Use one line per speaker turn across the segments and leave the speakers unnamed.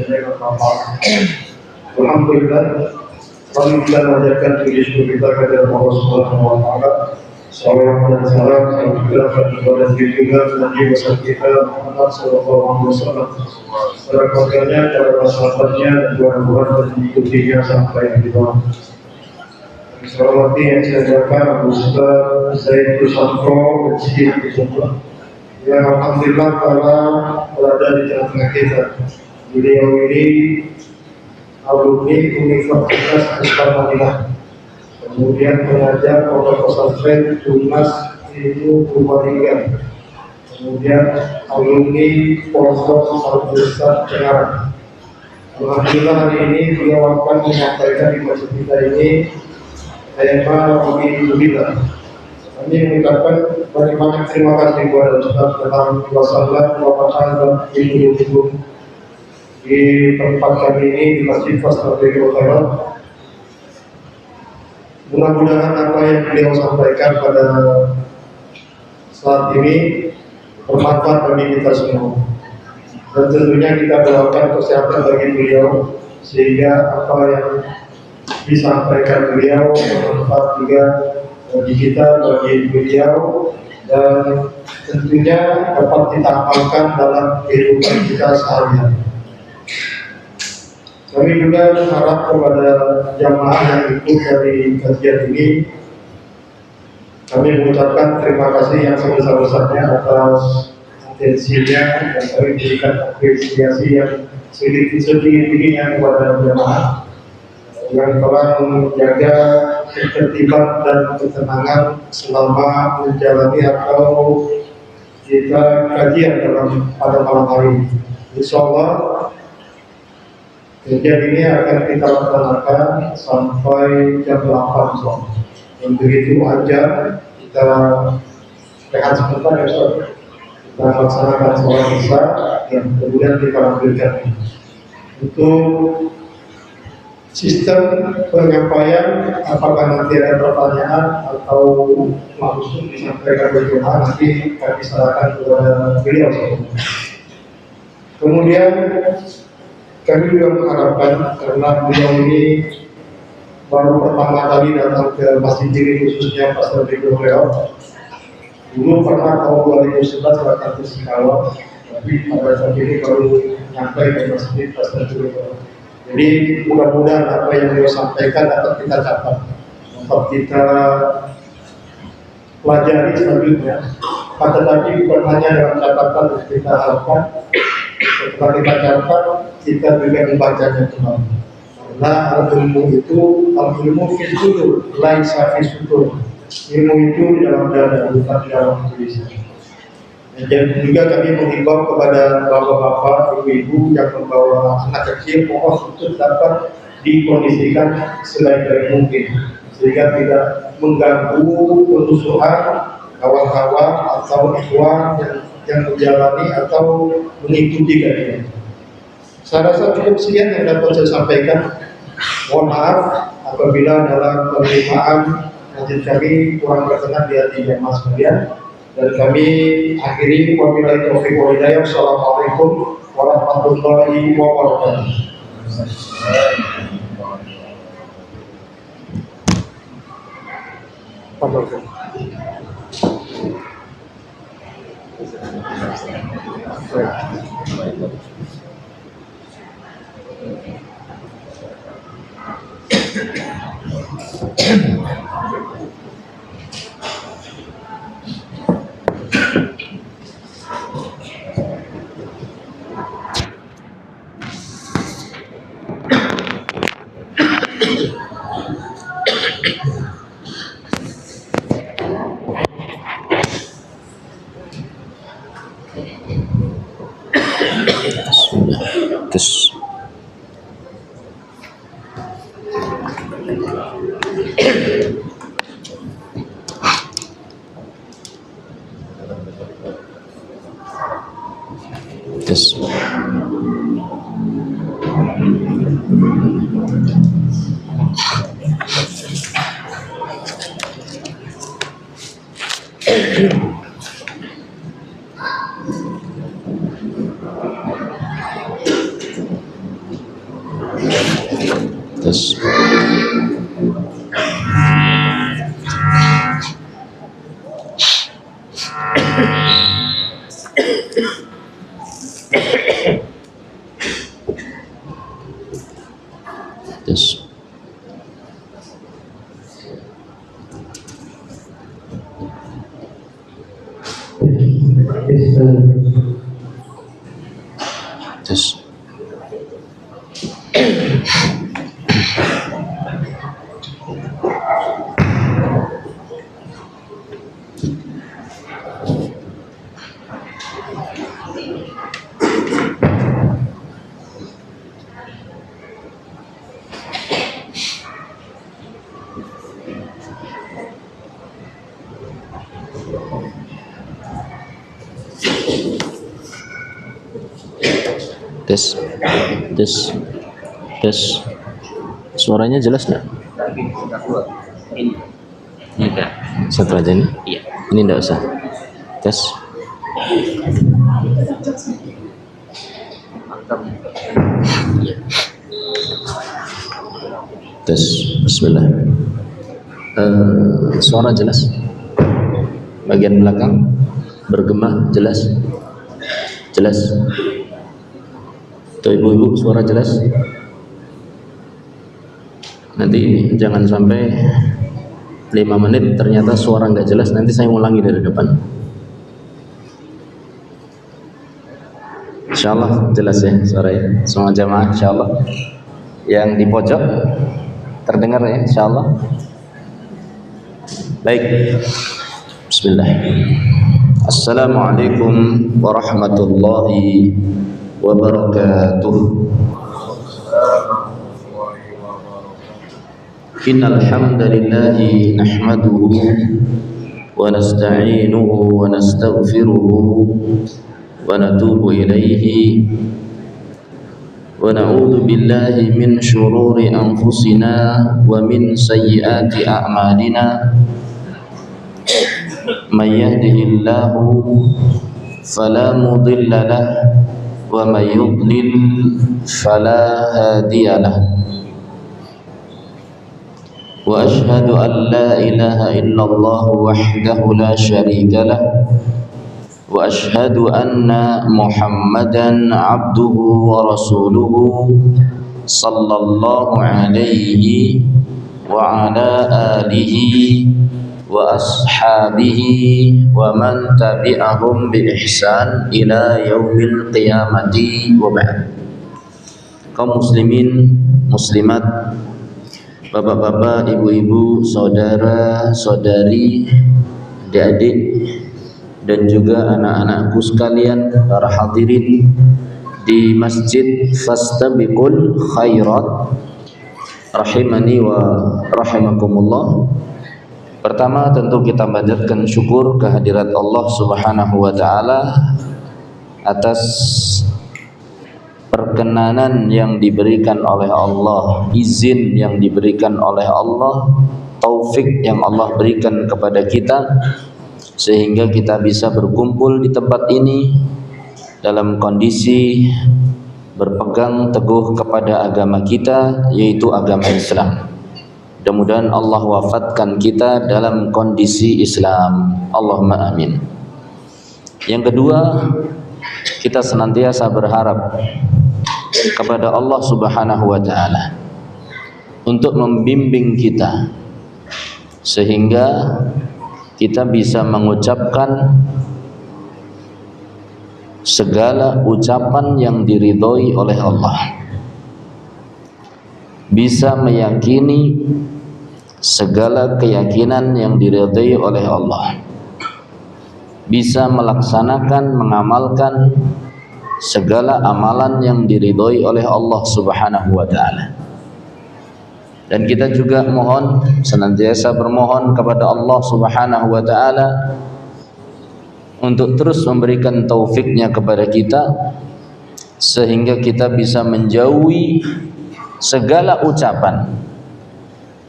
saja bermanfaat. Alhamdulillah, kami bisa mengajarkan diri kita kepada Allah Subhanahu Wa Taala. Salam dan salam kepada junjungan Nabi besar kita Muhammad Sallallahu Alaihi Wasallam, para keluarganya, para sahabatnya, dan orang-orang yang mengikutinya sampai akhir zaman. Saya hormati yang saya muliakan Abu Ustaz Zaid Kusantro Masjid Kusantro yang alhamdulillah telah berada di tengah-tengah kita. Beliau ini alumni Universitas Islam Madinah, kemudian pengajar pondok pesantren Tunas Ilmu Purbalingga, kemudian alumni Pondok Al-Ustaz Cikarang. Alhamdulillah hari ini beliau akan menyampaikan di masjid kita ini tema bagi kita. Kami mengucapkan banyak terima kasih kepada Ustaz dalam wasallam wa ilmu di tempat kami ini di Masjid Fastabikul Khairat. Mudah-mudahan apa yang beliau sampaikan pada saat ini bermanfaat bagi kita semua. Dan tentunya kita doakan kesehatan bagi beliau sehingga apa yang disampaikan beliau bermanfaat juga bagi kita, bagi beliau, dan tentunya dapat kita amalkan dalam kehidupan kita sehari-hari. Kami juga berharap kepada jamaah yang ikut dari kajian ini, kami mengucapkan terima kasih yang sebesar-besarnya atas atensinya, dan kami berikan apresiasi yang sedikit-sedikitnya kepada jamaah yang telah menjaga ketertiban dan ketenangan selama menjalani atau kita kajian pada malam hari ini. Insyaallah kajian ini akan kita laksanakan sampai jam 8 sore. Dan begitu aja kita rehat sebentar ya Ustaz. Kita laksanakan sholat isya dan kemudian kita lanjutkan. Untuk sistem penyampaian, apakah nanti ada pertanyaan atau langsung disampaikan berjamaah, nanti kami serahkan kepada beliau. Kemudian kami juga mengharapkan, karena beliau ini baru pertama kali datang ke masjid ini, khususnya Fastabikul Khairat. Dulu pernah tahun 2011 datang ke Singkawang, tapi pada saat ini baru nyampe ke masjid Fastabikul Khairat. Jadi mudah-mudahan apa yang beliau sampaikan dapat kita catat, dapat kita pelajari selanjutnya. Tetapi bukan hanya dalam catatan yang kita harapkan, setelah kita catat, kita juga membacanya kembali. Karena ilmu itu, ilmu fisudur, laisa fisudur. Ilmu itu di dalam dada, bukan di dalam tulisan. Dan juga kami mengimbau kepada bapak-bapak, ibu-ibu yang membawa anak kecil, mohon untuk dapat dikondisikan sebaik-baik mungkin, sehingga tidak mengganggu penusuhan kawan-kawan atau ikhwan yang menjalani atau mengikuti kajian. Saya rasa cukup sekian yang dapat saya sampaikan. Mohon maaf apabila dalam penerimaan kajian kami kurang berkenan di hati jemaah sekalian. Dan kami akhiri wabillahi taufiq wal hidayah. Assalamualaikum warahmatullahi wabarakatuh.
Tes. Tes. Tes. Tes, tes, tes. Suaranya jelas nggak?
Ini enggak.
Satu aja nih.
Iya.
Ini nggak usah. Tes.
Mantap. Iya.
Tes. Bismillah. Suara jelas. Bagian belakang bergema jelas. Jelas. Tuh ibu-ibu suara jelas. Nanti ini jangan sampai 5 menit ternyata suara nggak jelas, nanti saya ulangi dari depan. Insyaallah jelas ya suaranya. Semua jamaah insyaallah. Yang di pojok terdengar ya insyaallah. Baik. Bismillah. Assalamualaikum warahmatullahi wabarakatuh. Innal hamdalillah nahmaduhu wa nasta'inuhu wa nastaghfiruhu wa natubu ilayhi wa na'udzu billahi min shururi anfusina wa min sayyiati a'malina. May yahdihillahu fala mudilla lahu wa may yudlil fala hadiya lahu. Wa ashhadu an la ilaha illallah wahdahu la syarika lah wa ashhadu anna Muhammadan abduhu wa rasuluhu sallallahu alaihi wa ala alihi wa ashabihi wa man tabi'ahum bi ihsan ila yaumil qiyamati wa ba'd. Kaum muslimin muslimat, bapak-bapak, ibu-ibu, saudara, saudari, adik-adik, dan juga anak-anakku sekalian, para hadirin di Masjid Fastabiqul Khairat rahimani wa rahimakumullah. Pertama tentu kita panjatkan syukur kehadirat Allah Subhanahu wa taala atas perkenanan yang diberikan oleh Allah, izin yang diberikan oleh Allah, taufik yang Allah berikan kepada kita sehingga kita bisa berkumpul di tempat ini dalam kondisi berpegang teguh kepada agama kita, yaitu agama Islam. Mudah-mudahan Allah wafatkan kita dalam kondisi Islam. Allahumma amin. Yang kedua, kita senantiasa berharap kepada Allah Subhanahu wa taala untuk membimbing kita sehingga kita bisa mengucapkan segala ucapan yang diridhoi oleh Allah, bisa meyakini segala keyakinan yang diridhoi oleh Allah, bisa melaksanakan, mengamalkan segala amalan yang diridhoi oleh Allah Subhanahu wa taala. Dan kita juga mohon, senantiasa bermohon kepada Allah Subhanahu wa taala untuk terus memberikan taufiknya kepada kita sehingga kita bisa menjauhi segala ucapan,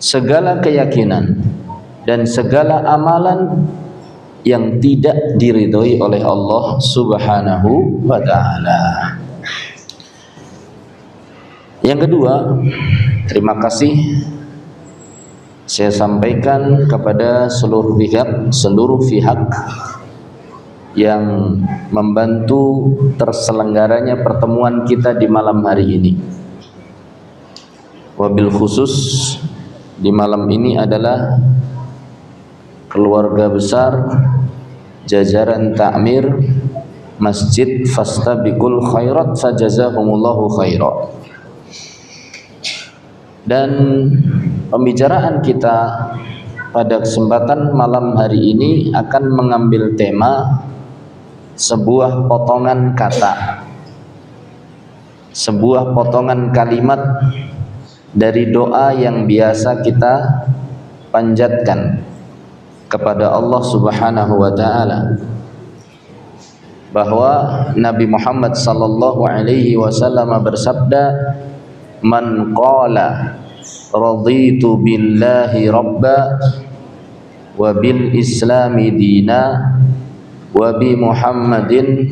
segala keyakinan dan segala amalan yang tidak diridhoi oleh Allah Subhanahu wa taala. Yang kedua, terima kasih saya sampaikan kepada seluruh pihak yang membantu terselenggaranya pertemuan kita di malam hari ini. Wabil khusus di malam ini adalah keluarga besar jajaran takmir Masjid Fastabiqul Khairat fajazahumullahu khairan. Dan pembicaraan kita pada kesempatan malam hari ini akan mengambil tema sebuah potongan kata, sebuah potongan kalimat dari doa yang biasa kita panjatkan kepada Allah Subhanahu wa taala, bahwa Nabi Muhammad sallallahu alaihi wasallam bersabda, "Man qala raditu billahi rabba wa bil islami dina wa bi Muhammadin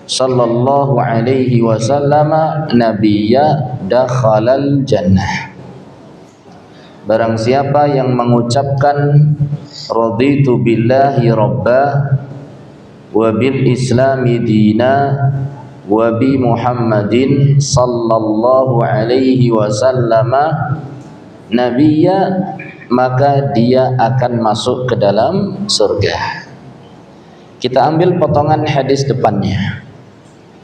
sallallahu alaihi wasallam nabiyya dakhalal jannah." Barang siapa yang mengucapkan raditu billahi rabba wa bil islami dina wa bi Muhammadin sallallahu alaihi wasallam nabiyya, maka dia akan masuk ke dalam surga. Kita ambil potongan hadis depannya,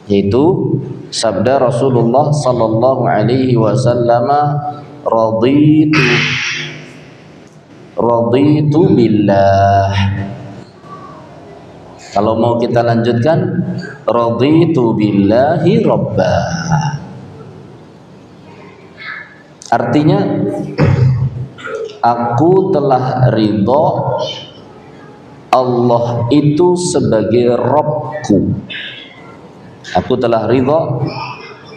yaitu sabda Rasulullah sallallahu alaihi wasallam, raditu billah. Kalau mau kita lanjutkan, raditu billahi rabba. Artinya, aku telah ridho Allah itu sebagai Rabbku. Aku telah ridho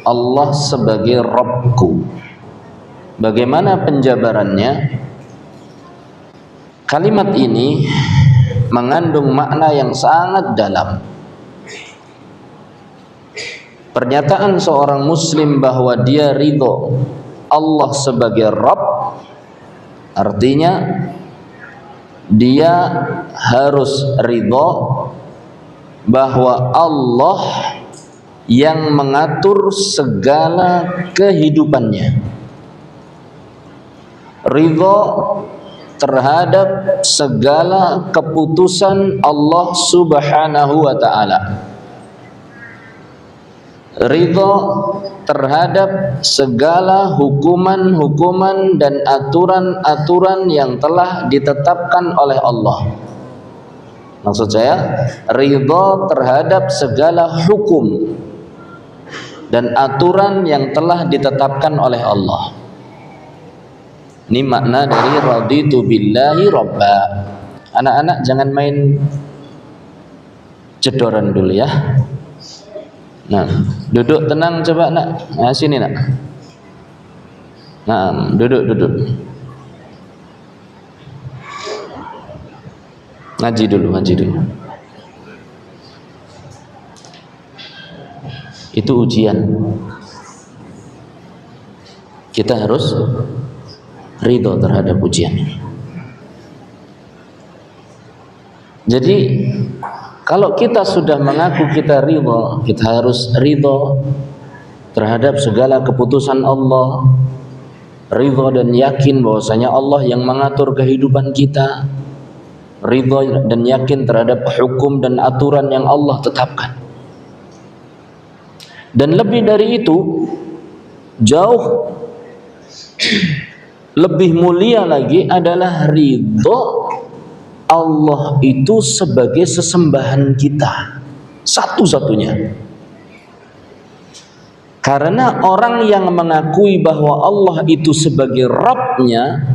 Allah sebagai Rabbku. Bagaimana penjabarannya? Kalimat ini mengandung makna yang sangat dalam. Pernyataan seorang muslim bahwa dia ridho Allah sebagai Rabb, artinya dia harus ridho bahwa Allah yang mengatur segala kehidupannya, ridho terhadap segala keputusan Allah Subhanahu wa ta'ala, ridho terhadap segala hukuman-hukuman dan aturan-aturan yang telah ditetapkan oleh Allah. Maksud saya, ridho terhadap segala hukum dan aturan yang telah ditetapkan oleh Allah. Ini makna dari raditu billahi rabba. Anak-anak jangan main jedoran dulu ya. Nah, duduk tenang coba nak. Nah, sini nak. Nah, duduk. Ngaji dulu. Itu ujian. Kita harus ridho terhadap ujian ini. Jadi kalau kita sudah mengaku kita ridho, kita harus ridho terhadap segala keputusan Allah, ridho dan yakin bahwasanya Allah yang mengatur kehidupan kita, ridho dan yakin terhadap hukum dan aturan yang Allah tetapkan. Dan lebih dari itu, jauh lebih mulia lagi adalah ridho Allah itu sebagai sesembahan kita satu-satunya. Karena orang yang mengakui bahwa Allah itu sebagai Rabb-nya,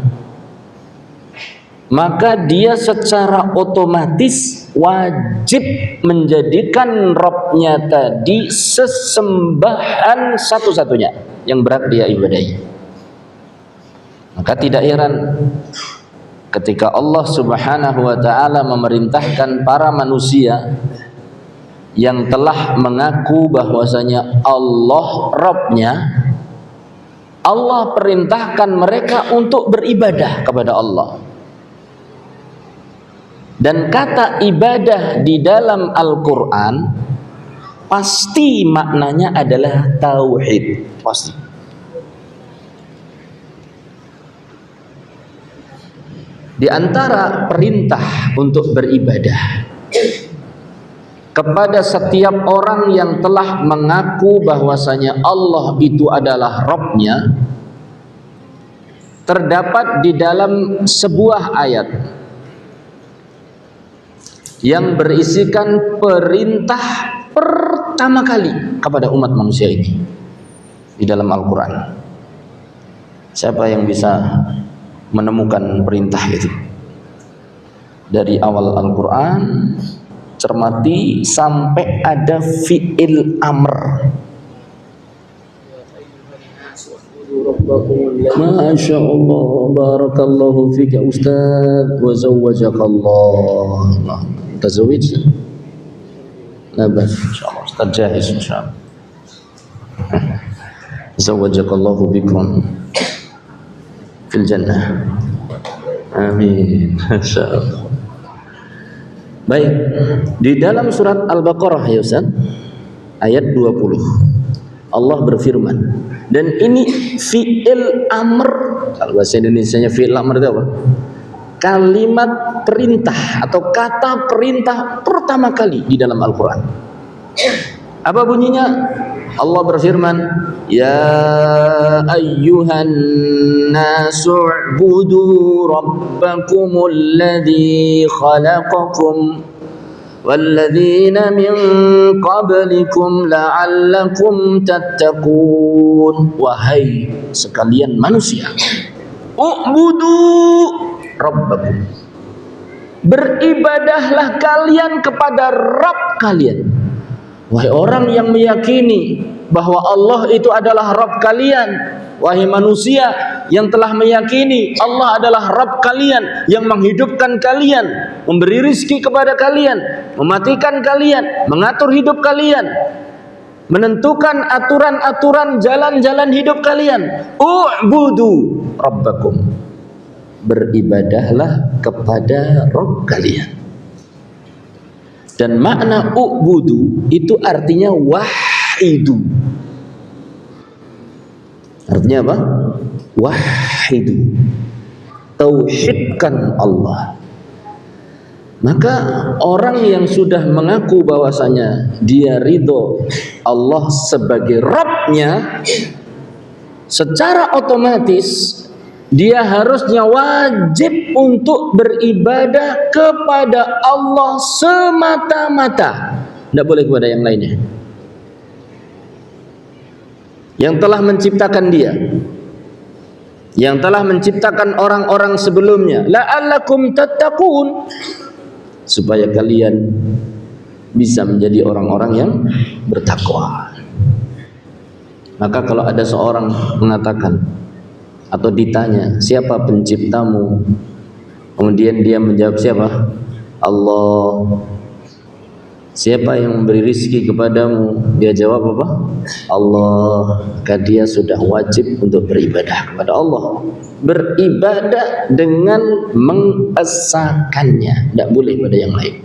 maka dia secara otomatis wajib menjadikan Rabb-nya tadi sesembahan satu-satunya yang berhak dia ibadahi. Maka tidak heran ketika Allah Subhanahu wa ta'ala memerintahkan para manusia yang telah mengaku bahwasanya Allah Rabb-nya, Allah perintahkan mereka untuk beribadah kepada Allah. Dan kata ibadah di dalam Al-Quran pasti maknanya adalah tauhid, pasti. Di antara perintah untuk beribadah kepada setiap orang yang telah mengaku bahwasanya Allah itu adalah Rabb-Nya, terdapat di dalam sebuah ayat yang berisikan perintah pertama kali kepada umat manusia ini di dalam Al-Quran. Siapa yang bisa menemukan perintah itu? Dari awal Al-Quran, cermati sampai ada fi'il amr. Masya Allah, barakallahu fika Ustaz, wa zawwajakallah. Tazawij? La bas, insyaallah. Ustaz jahis insyaallah. Zawwajakallahu bikum fil jannah. Amin. Insyaallah. Baik, di dalam surat Al-Baqarah ya Ustaz, ayat 20 Allah berfirman, dan ini fi'il amr. Kalau bahasa Indonesianya fi'il amr itu apa? Kalimat perintah atau kata perintah pertama kali di dalam Al-Quran. Apa bunyinya? Allah berfirman, ya ayyuhan nasu u'budu rabbakumul ladzi khalaqakum walladzina min qablikum la'allakum tattaqun. Wahai sekalian manusia, u'budu rabbakum, beribadahlah kalian kepada Rabb kalian. Wahai orang yang meyakini bahwa Allah itu adalah Rabb kalian, wahai manusia yang telah meyakini Allah adalah Rabb kalian, yang menghidupkan kalian, memberi rizki kepada kalian, mematikan kalian, mengatur hidup kalian, menentukan aturan-aturan jalan-jalan hidup kalian. U'budu rabbakum, beribadahlah kepada Rabb kalian. Dan makna u'budu itu artinya wahidu. Artinya apa? Wahidu, tauhidkan Allah. Maka orang yang sudah mengaku bahwasanya dia ridho Allah sebagai Rabb-Nya, secara otomatis dia harusnya wajib untuk beribadah kepada Allah semata-mata, tidak boleh kepada yang lainnya. Yang telah menciptakan dia, yang telah menciptakan orang-orang sebelumnya, la'allakum tattaqun, supaya kalian bisa menjadi orang-orang yang bertakwa. Maka kalau ada seorang mengatakan atau ditanya, siapa penciptamu? Kemudian dia menjawab, siapa? Allah. Siapa yang memberi rizki kepadamu? Dia jawab apa? Allah. Maka dia sudah wajib untuk beribadah kepada Allah. Beribadah dengan mengesakannya, tidak boleh pada yang lain.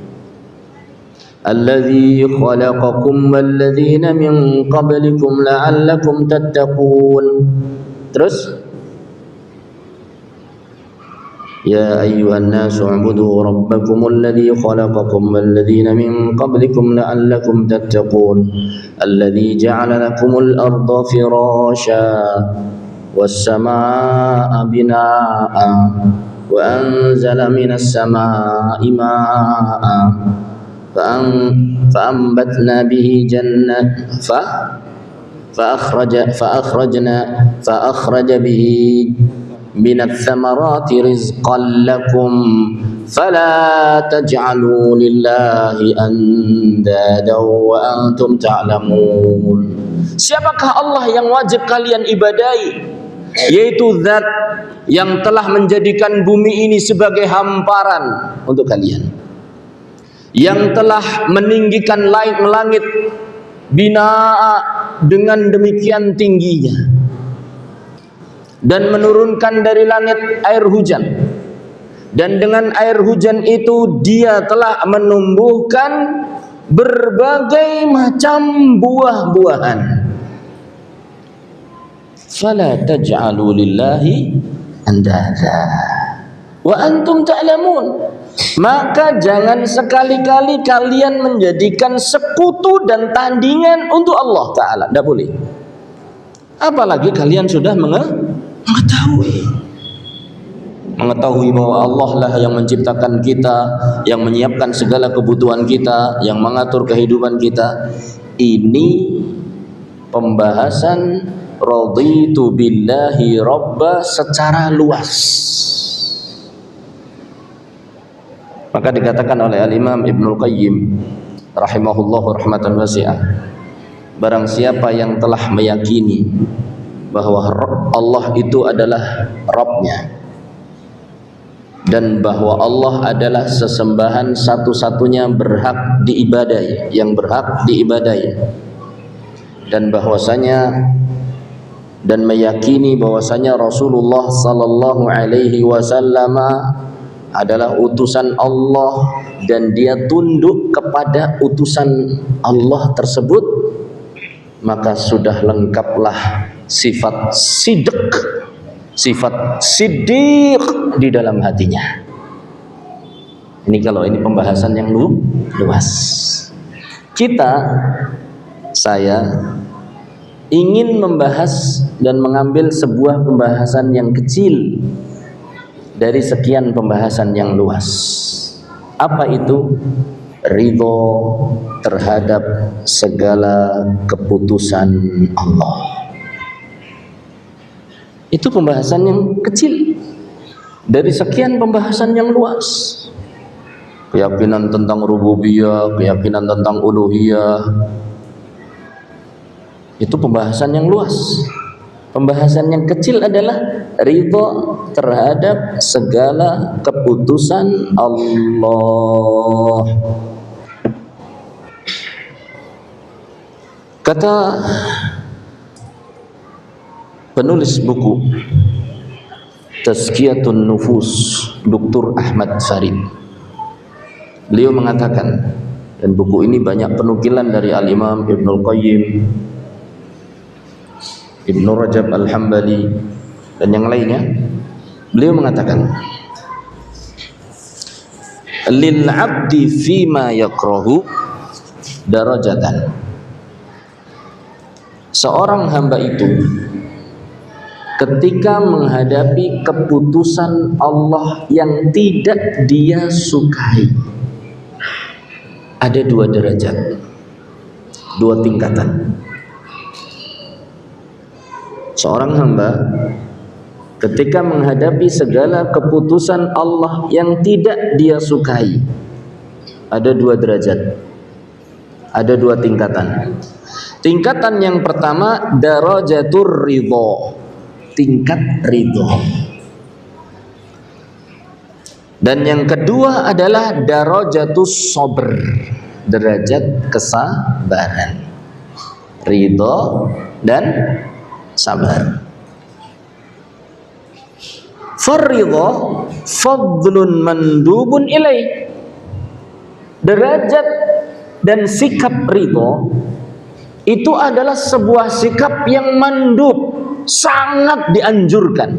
Alladzi khalaqakum walladzina min qablikum la'allakum tattaqun. Terus, ya ayyuhan nasu u'budu rabbakumul ladzi khalaqakum walladzina min qablikum la'allakum tattaqun alladzi ja'ala lakumul arda firasya was samaa'a binaa'a wa anzala minas samaa'i maa'an fa'ambatna bihi jannat فأخرج به من الثمرات رزقا لكم فلا تجعلوا لله أندادا وأنتم تعلمون. Siapakah Allah yang wajib kalian ibadahi? Yaitu zat yang telah menjadikan bumi ini sebagai hamparan untuk kalian, yang telah meninggikan langit binaa dengan demikian tingginya, dan menurunkan dari langit air hujan, dan dengan air hujan itu Dia telah menumbuhkan berbagai macam buah-buahan. Fala taj'alu lillahi andada wa antum ta'lamun. Maka jangan sekali-kali kalian menjadikan sekutu dan tandingan untuk Allah Ta'ala. Tidak boleh. Apalagi kalian sudah mengetahui bahwa Allah lah yang menciptakan kita, yang menyiapkan segala kebutuhan kita, yang mengatur kehidupan kita. Ini pembahasan raditu billahi rabba secara luas. Maka dikatakan oleh Al-Imam Ibnul Qayyim rahimahullahu rahmatan wasi'ah, barang siapa yang telah meyakini bahwa Allah itu adalah Rabbnya, dan bahwa Allah adalah sesembahan satu-satunya berhak diibadahi, yang berhak diibadahi, dan bahwasanya dan meyakini bahwasanya Rasulullah sallallahu alaihi wasallam adalah utusan Allah dan dia tunduk kepada utusan Allah tersebut, maka sudah lengkaplah sifat sidq, sifat siddiq di dalam hatinya. Ini kalau ini pembahasan yang luas. Saya ingin membahas dan mengambil sebuah pembahasan yang kecil dari sekian pembahasan yang luas. Apa itu? Ridho terhadap segala keputusan Allah. Itu pembahasan yang kecil dari sekian pembahasan yang luas. Keyakinan tentang rububiyah, keyakinan tentang uluhiyah, itu pembahasan yang luas. Pembahasan yang kecil adalah ridho terhadap segala keputusan Allah. Kata penulis buku Tazkiyatun Nufus, Dr. Ahmad Farid, beliau mengatakan, dan buku ini banyak penukilan dari Al-Imam Ibnul Qayyim, Ibnu Rajab Al-Hambali, dan yang lainnya. Beliau mengatakan, lil abdi fima yakrahu darajatan. Seorang hamba itu ketika menghadapi keputusan Allah yang tidak dia sukai, ada dua derajat, dua tingkatan. Seorang hamba ketika menghadapi segala keputusan Allah yang tidak dia sukai, ada dua derajat, ada dua tingkatan. Tingkatan yang pertama darajatur ridho, tingkat ridho. Dan yang kedua adalah darajatus sabr, derajat kesabaran. Ridho dan sabar. Faridho fadlun mandubun ilaih. Derajat dan sikap ridho itu adalah sebuah sikap yang mandub, sangat dianjurkan.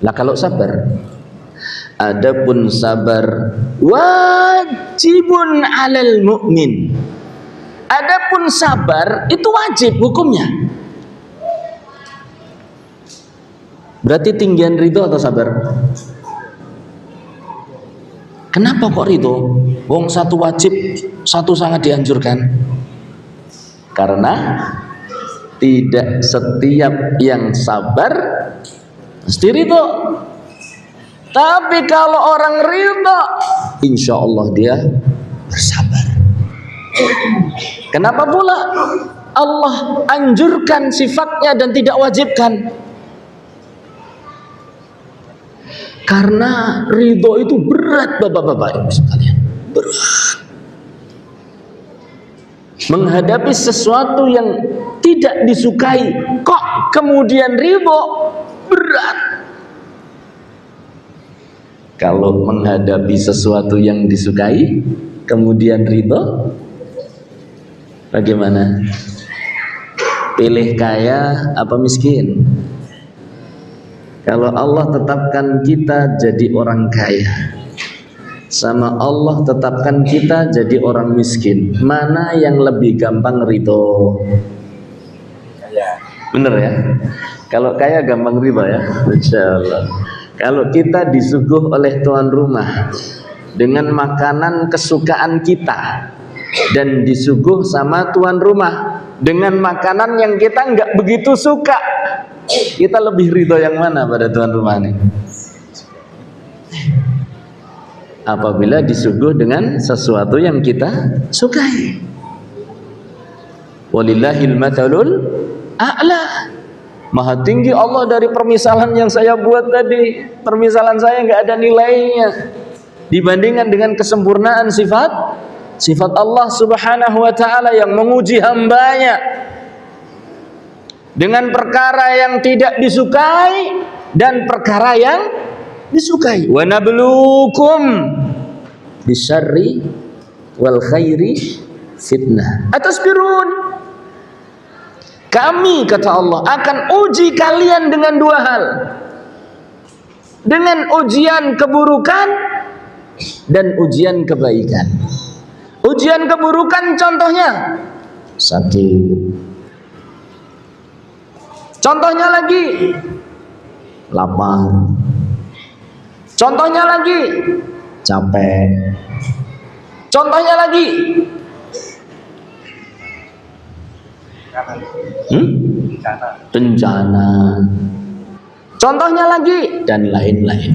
Lah kalau sabar, adapun sabar wajibun alal mu'min. Adapun sabar itu wajib hukumnya. Berarti tinggian ridho atau sabar? Kenapa kok ridho? Wong satu wajib, satu sangat dianjurkan. Karena tidak setiap yang sabar mesti ridho. Tapi kalau orang ridho, insya Allah dia bersabar. Kenapa pula Allah anjurkan sifatnya dan tidak wajibkan? Karena ridho itu berat, bapak-bapak ibu sekalian, berat. Menghadapi sesuatu yang tidak disukai, kok kemudian ridho, berat. Kalau menghadapi sesuatu yang disukai kemudian ridho, bagaimana? Pilih kaya apa miskin? Kalau Allah tetapkan kita jadi orang kaya, sama Allah tetapkan kita jadi orang miskin, mana yang lebih gampang ridho? Bener ya? Kalau kaya gampang ridho ya, insyaallah. Kalau kita disuguh oleh tuan rumah dengan makanan kesukaan kita dan disuguh sama tuan rumah dengan makanan yang kita nggak begitu suka, kita lebih ridho yang mana pada tuan rumah ini? Apabila disuguh dengan sesuatu yang kita sukai. Walillahil matsalul a'la. Maha tinggi Allah dari permisalan yang saya buat tadi. Permisalan saya nggak ada nilainya dibandingkan dengan kesempurnaan sifat Allah Subhanahu wa ta'ala yang menguji hambanya dengan perkara yang tidak disukai dan perkara yang disukai. Wa nabluukum bisyarri wal khairi fitnah atasbirun. Kami, kata Allah, akan uji kalian dengan dua hal. Dengan ujian keburukan dan ujian kebaikan. Ujian keburukan contohnya sakit. Contohnya lagi lapar. Contohnya lagi capek. Contohnya lagi bencana. Contohnya lagi dan lain-lain.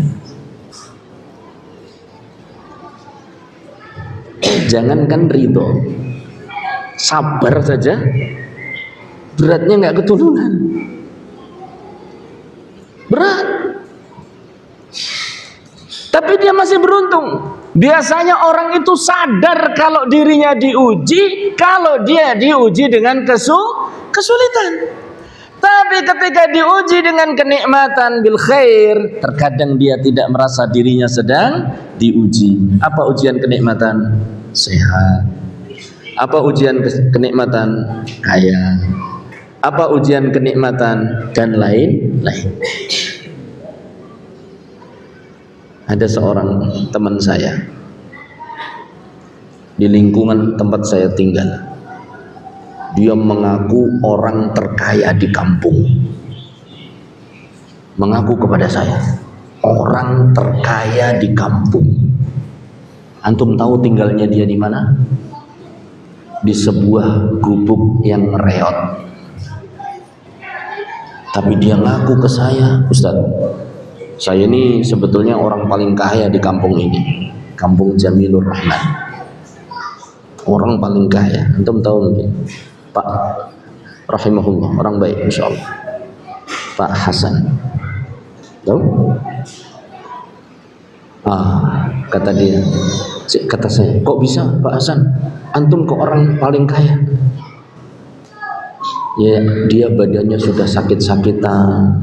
Jangankan ridho, sabar saja beratnya nggak ketulungan. Berat. Tapi dia masih beruntung. Biasanya orang itu sadar kalau dirinya diuji, kalau dia diuji dengan kesulitan. Tapi ketika diuji dengan kenikmatan bil khair, terkadang dia tidak merasa dirinya sedang diuji. Apa ujian kenikmatan? Sehat. Apa ujian kenikmatan? Kaya. Apa ujian kenikmatan? Dan lain-lain. Ada seorang teman saya di lingkungan tempat saya tinggal. Dia mengaku orang terkaya di kampung. Mengaku kepada saya, orang terkaya di kampung. Antum tahu tinggalnya dia di mana? Di sebuah gubuk yang reot. Tapi dia ngaku ke saya, Ustaz, saya ini sebetulnya orang paling kaya di kampung ini, Kampung Jamilur Rahman. Orang paling kaya, antum tahu mungkin? Pak rahimahullah, orang baik insyaallah. Pak Hasan. Tahu? Kata dia, kata saya, kok bisa Pak Hasan? Antum kok orang paling kaya? Ya, dia badannya sudah sakit-sakitan,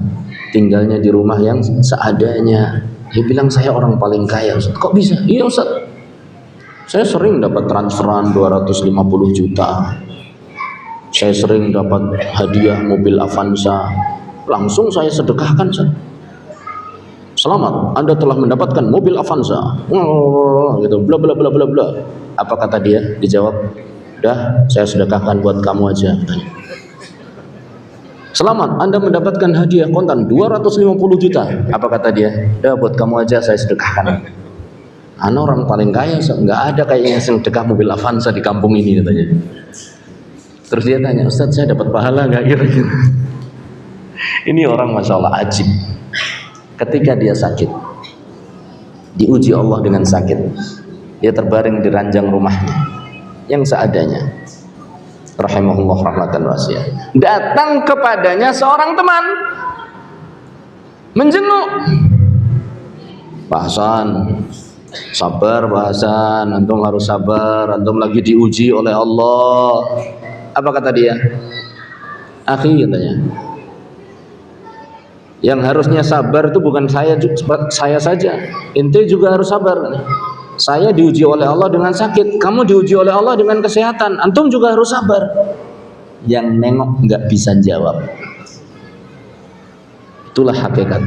tinggalnya di rumah yang seadanya. Dia bilang saya orang paling kaya, Ustaz. Kok bisa? Iya Ustaz, saya sering dapat transferan 250 juta. Saya sering dapat hadiah mobil Avanza, langsung saya sedekahkan, Ustaz. Selamat, Anda telah mendapatkan mobil Avanza. Gitu, bla bla bla bla bla. Apa kata dia? Dijawab, "Dah, saya sedekahkan buat kamu aja." Selamat, Anda mendapatkan hadiah kontan 250 juta. Apa kata dia? Dah, buat kamu aja saya sedekahkan. Ana orang paling kaya, nggak ada kayaknya yang sedekah mobil Avanza di kampung ini, katanya. Terus dia tanya, Ustaz, saya dapat pahala nggak kira-kira? Ini orang masya Allah ajib. Ketika dia sakit, diuji Allah dengan sakit, dia terbaring di ranjang rumahnya yang seadanya. Rahimahullah rahmatan wasi'ah. Datang kepadanya seorang teman, menjenguk. Pak Hasan, sabar Pak Hasan, antum harus sabar, antum lagi diuji oleh Allah. Apa kata dia? Akhi, katanya, Yang harusnya sabar itu bukan saya saja. Ente juga harus sabar. Saya diuji oleh Allah dengan sakit, kamu diuji oleh Allah dengan kesehatan. Antum juga harus sabar. Yang nengok nggak bisa jawab. Itulah hakikat.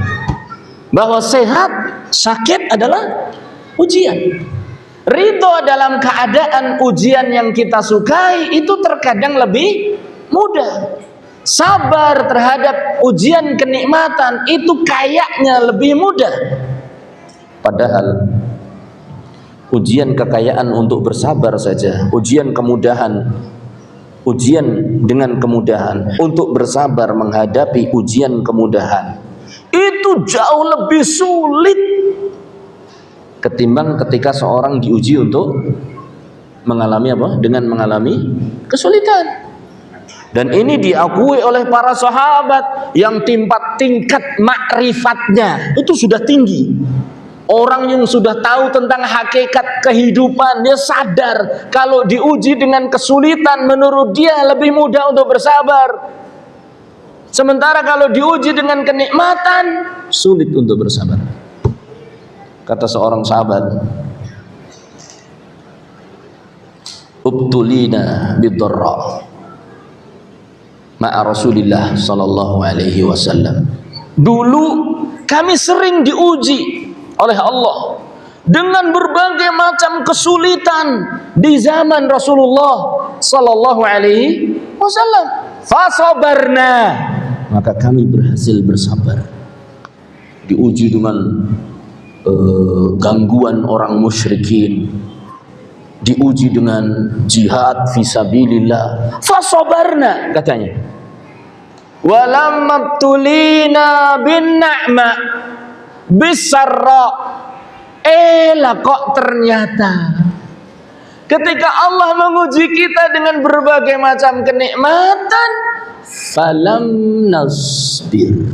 Bahwa sehat, sakit adalah ujian. Ridho dalam keadaan ujian yang kita sukai itu terkadang lebih mudah. Sabar terhadap ujian kenikmatan itu kayaknya lebih mudah. Padahal ujian kekayaan untuk bersabar saja, ujian kemudahan, ujian dengan kemudahan untuk bersabar menghadapi ujian kemudahan itu jauh lebih sulit ketimbang ketika seorang diuji untuk mengalami apa? Dengan mengalami kesulitan. Dan ini diakui oleh para sahabat yang tingkat makrifatnya itu sudah tinggi. Orang yang sudah tahu tentang hakikat kehidupan, dia sadar kalau diuji dengan kesulitan menurut dia lebih mudah untuk bersabar. Sementara kalau diuji dengan kenikmatan, sulit untuk bersabar. Kata seorang sahabat, "Ubtulina bid-dharra ma'a Rasulillah sallallahu alaihi wasallam." Dulu kami sering diuji oleh Allah dengan berbagai macam kesulitan di zaman Rasulullah sallallahu alaihi wasallam. Fasabarna, maka kami berhasil bersabar. Diuji dengan gangguan orang musyrikin, diuji dengan jihad fisabilillah. Fasabarna katanya. Walamma tulina bin na'ma bisarra. Kok ternyata ketika Allah menguji kita dengan berbagai macam kenikmatan, falam nasbir,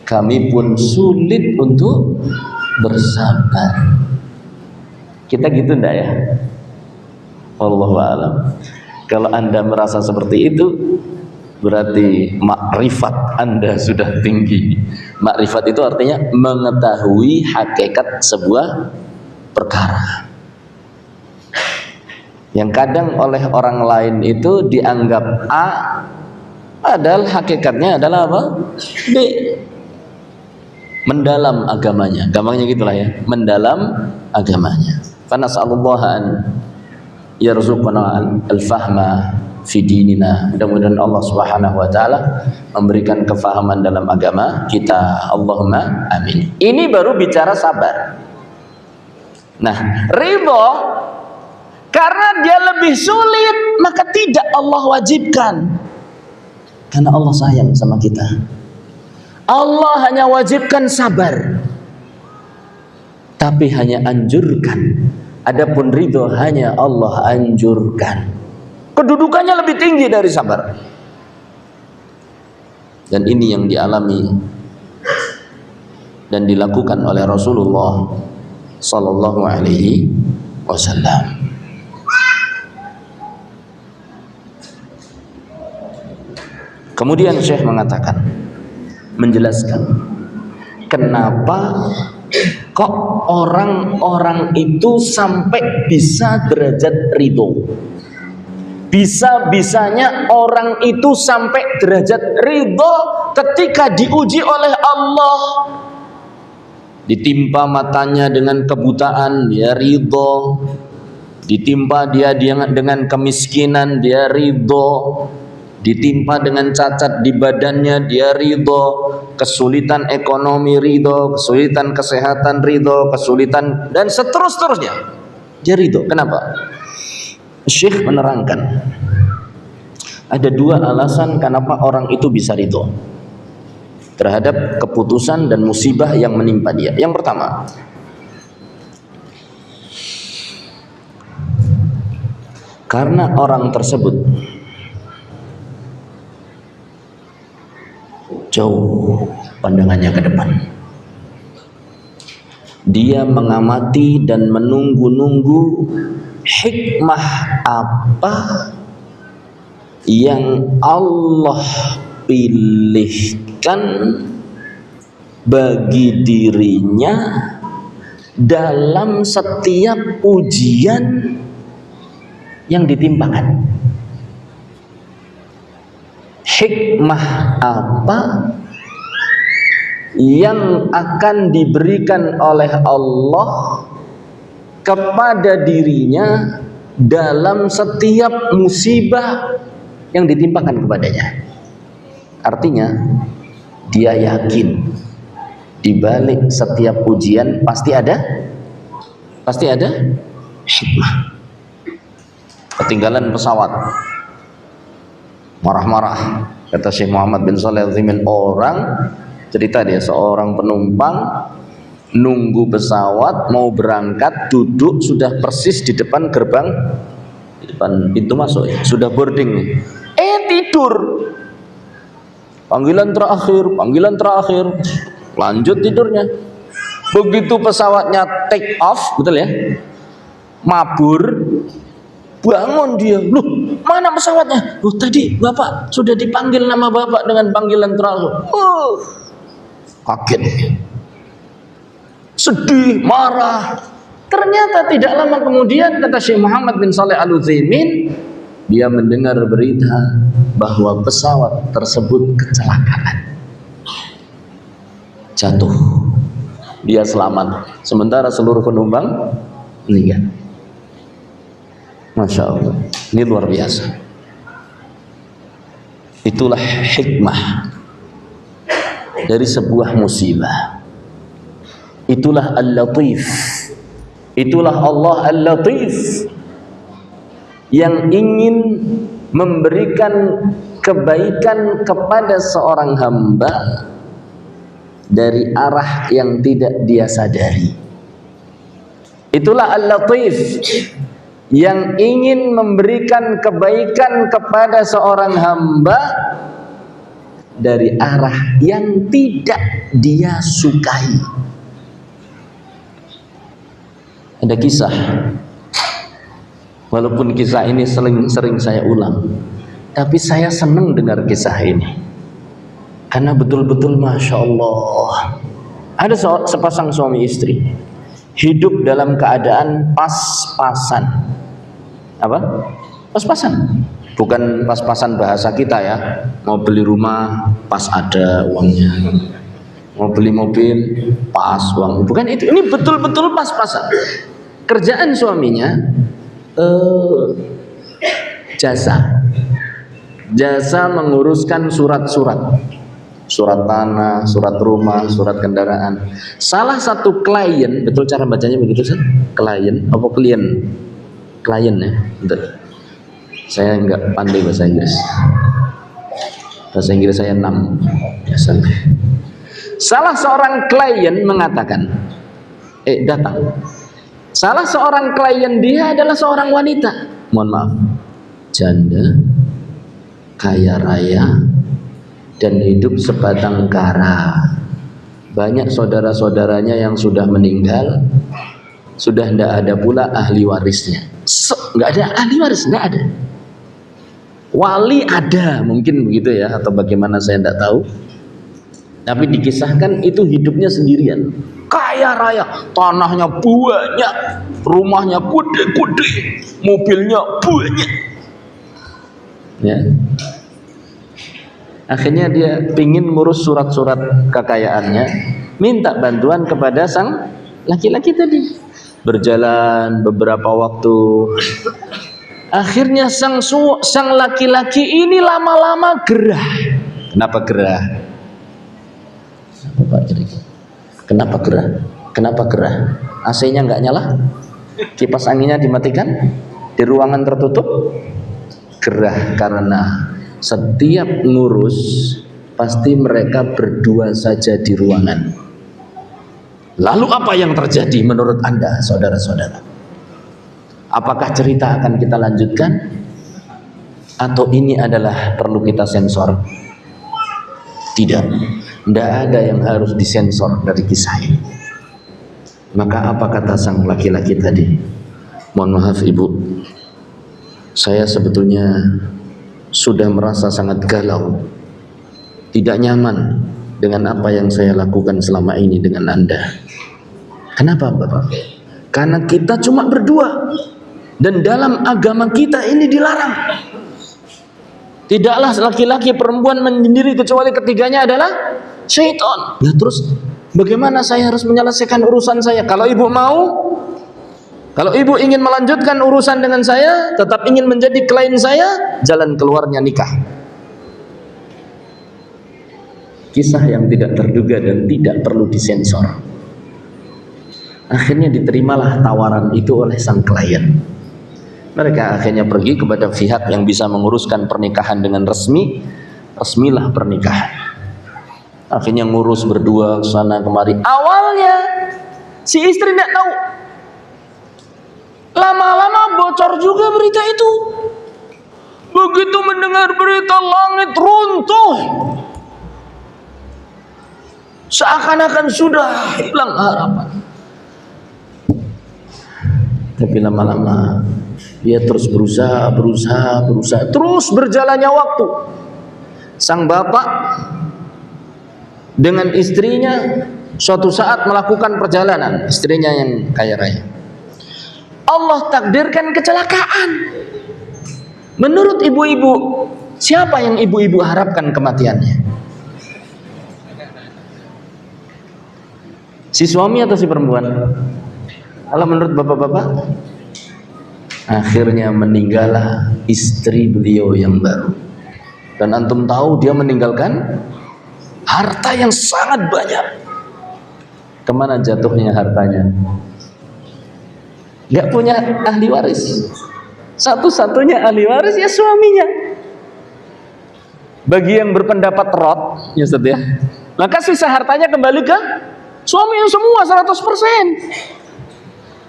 kami pun sulit untuk bersabar. Kita gitu enggak ya? Wallahu a'lam. Kalau Anda merasa seperti itu, berarti makrifat Anda sudah tinggi. Makrifat itu artinya mengetahui hakikat sebuah perkara. Yang kadang oleh orang lain itu dianggap A, padahal hakikatnya adalah apa? B. Mendalam agamanya. Gampangnya gitulah ya, mendalam agamanya. Fa nas'alullaha an yarzuqana al-fahma fi dinina. Mudah-mudahan Allah Subhanahu wa taala memberikan kefahaman dalam agama kita. Allahumma amin. Ini baru bicara sabar. Nah, ridho karena dia lebih sulit, maka tidak Allah wajibkan. Karena Allah sayang sama kita. Allah hanya wajibkan sabar, tapi hanya anjurkan. Adapun ridho hanya Allah anjurkan. Kedudukannya lebih tinggi dari sabar. Dan ini yang dialami dan dilakukan oleh Rasulullah sallallahu alaihi wasallam. Kemudian Syekh mengatakan, menjelaskan kenapa kok orang-orang itu sampai bisa derajat ridho. Bisa-bisanya orang itu sampai derajat ridho ketika diuji oleh Allah. Ditimpa matanya dengan kebutaan, dia ridho. Ditimpa dia dengan kemiskinan, dia ridho. Ditimpa dengan cacat di badannya, dia ridho. Kesulitan ekonomi ridho, kesulitan kesehatan ridho, kesulitan dan seterusnya, dia ridho. Kenapa? Syekh menerangkan ada dua alasan kenapa orang itu bisa ridho terhadap keputusan dan musibah yang menimpa dia. Yang pertama, karena orang tersebut jauh pandangannya ke depan. Dia mengamati dan menunggu-nunggu hikmah apa yang Allah pilihkan bagi dirinya dalam setiap ujian yang ditimpakan. Hikmah apa yang akan diberikan oleh Allah kepada dirinya dalam setiap musibah yang ditimpakan kepadanya. Artinya dia yakin di balik setiap ujian pasti ada hikmah. Ketinggalan pesawat, marah-marah, kata Syekh Muhammad bin Shalih Al-Utsaimin. Orang cerita, dia seorang penumpang nunggu pesawat mau berangkat, duduk sudah persis di depan gerbang, di depan pintu masuk, sudah boarding, tidur. Panggilan terakhir, lanjut tidurnya. Begitu pesawatnya take off, betul ya, mabur, bangun dia. Loh, mana pesawatnya? Loh, tadi bapak sudah dipanggil nama bapak dengan panggilan terakhir. Kaget, sedih, marah. Ternyata tidak lama kemudian, kata Syekh Muhammad bin Shalih Al-Utsaimin, dia mendengar berita bahwa pesawat tersebut kecelakaan, jatuh. Dia selamat, sementara seluruh penumpang meninggal. Masya Allah, ini luar biasa. Itulah hikmah dari sebuah musibah. Itulah Al-Latif. Itulah Allah Al-Latif yang ingin memberikan kebaikan kepada seorang hamba dari arah yang tidak dia sadari. Itulah Al-Latif yang ingin memberikan kebaikan kepada seorang hamba dari arah yang tidak dia sukai. Ada kisah, walaupun kisah ini sering saya ulang, tapi saya senang dengar kisah ini karena betul-betul Masya Allah. Ada sepasang suami istri hidup dalam keadaan pas-pasan. Apa? Pas-pasan. Bukan pas-pasan bahasa kita ya, mau beli rumah pas ada uangnya, mau beli mobil pas uang. Bukan itu, ini betul-betul pas-pasan. Kerjaan suaminya jasa menguruskan surat-surat, surat tanah, surat rumah, surat kendaraan. Salah satu klien, betul cara bacanya begitu sih? Klien apa klien? Klien ya, betul. Saya enggak pandai bahasa Inggris. Bahasa Inggris saya 6. Biasanya. Salah seorang klien mengatakan, datang. Salah seorang klien dia adalah seorang wanita. Mohon maaf, janda, kaya raya, dan hidup sebatang kara. Banyak saudara-saudaranya yang sudah meninggal, sudah tidak ada pula ahli warisnya. Nggak ada ahli waris, nggak ada. Wali ada, mungkin begitu ya, atau bagaimana saya tidak tahu. Tapi dikisahkan itu hidupnya sendirian, kaya raya, tanahnya banyak, rumahnya gede-gede, mobilnya banyak. Ya. Akhirnya dia pingin ngurus surat-surat kekayaannya, minta bantuan kepada sang laki-laki tadi. Berjalan beberapa waktu, akhirnya sang laki-laki ini lama-lama gerah. Kenapa gerah? Kenapa gerah? Kenapa gerah? AC-nya nggak nyala, kipas anginnya dimatikan, di ruangan tertutup. Gerah karena setiap ngurus pasti mereka berdua saja di ruangan. Lalu apa yang terjadi menurut Anda, saudara-saudara? Apakah cerita akan kita lanjutkan? Atau ini adalah perlu kita sensor? Tidak, tidak ada yang harus disensor dari kisah ini. Maka apa kata sang laki-laki tadi? Mohon maaf ibu, saya sebetulnya sudah merasa sangat galau tidak nyaman dengan apa yang saya lakukan selama ini dengan Anda. Kenapa Bapak? Karena kita cuma berdua, dan dalam agama kita ini dilarang. Tidaklah laki-laki perempuan menyendiri kecuali ketiganya adalah syaitan. Ya terus bagaimana saya harus menyelesaikan urusan saya? Kalau ibu mau, kalau ibu ingin melanjutkan urusan dengan saya, tetap ingin menjadi klien saya, jalan keluarnya nikah. Kisah yang tidak terduga dan tidak perlu disensor. Akhirnya diterimalah tawaran itu oleh sang klien. Mereka akhirnya pergi kepada pihak yang bisa menguruskan pernikahan dengan resmi. Resmilah pernikahan. Akhirnya ngurus berdua sana kemari. Awalnya si istri tidak tahu. Lama-lama bocor juga berita itu. Begitu mendengar berita, langit runtuh. Seakan-akan sudah hilang harapan. Tapi lama-lama dia terus berusaha. Terus berjalannya waktu. Sang bapak dengan istrinya suatu saat melakukan perjalanan. Istrinya yang kaya raya. Allah takdirkan kecelakaan. Menurut ibu-ibu, siapa yang ibu-ibu harapkan kematiannya? Si suami atau si perempuan? Kalau menurut bapak-bapak, akhirnya meninggallah istri beliau yang baru. Dan antum tahu dia meninggalkan harta yang sangat banyak. Kemana jatuhnya hartanya? Gak punya ahli waris. Satu-satunya ahli waris ya suaminya. Bagi yang berpendapat rot, ya Ustaz ya, maka sisa hartanya kembali ke suami yang semua 100%.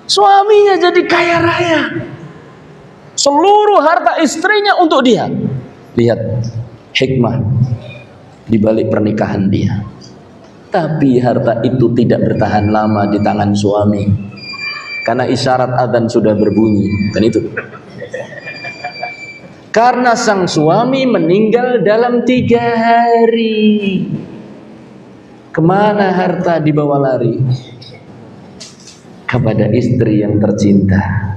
Suaminya jadi kaya raya. Seluruh harta istrinya untuk dia. Lihat hikmah di balik pernikahan dia. Tapi harta itu tidak bertahan lama di tangan suami. Karena isyarat adzan sudah berbunyi. Kan itu. Karena sang suami meninggal dalam 3 hari. Kemana harta dibawa lari? Kepada istri yang tercinta.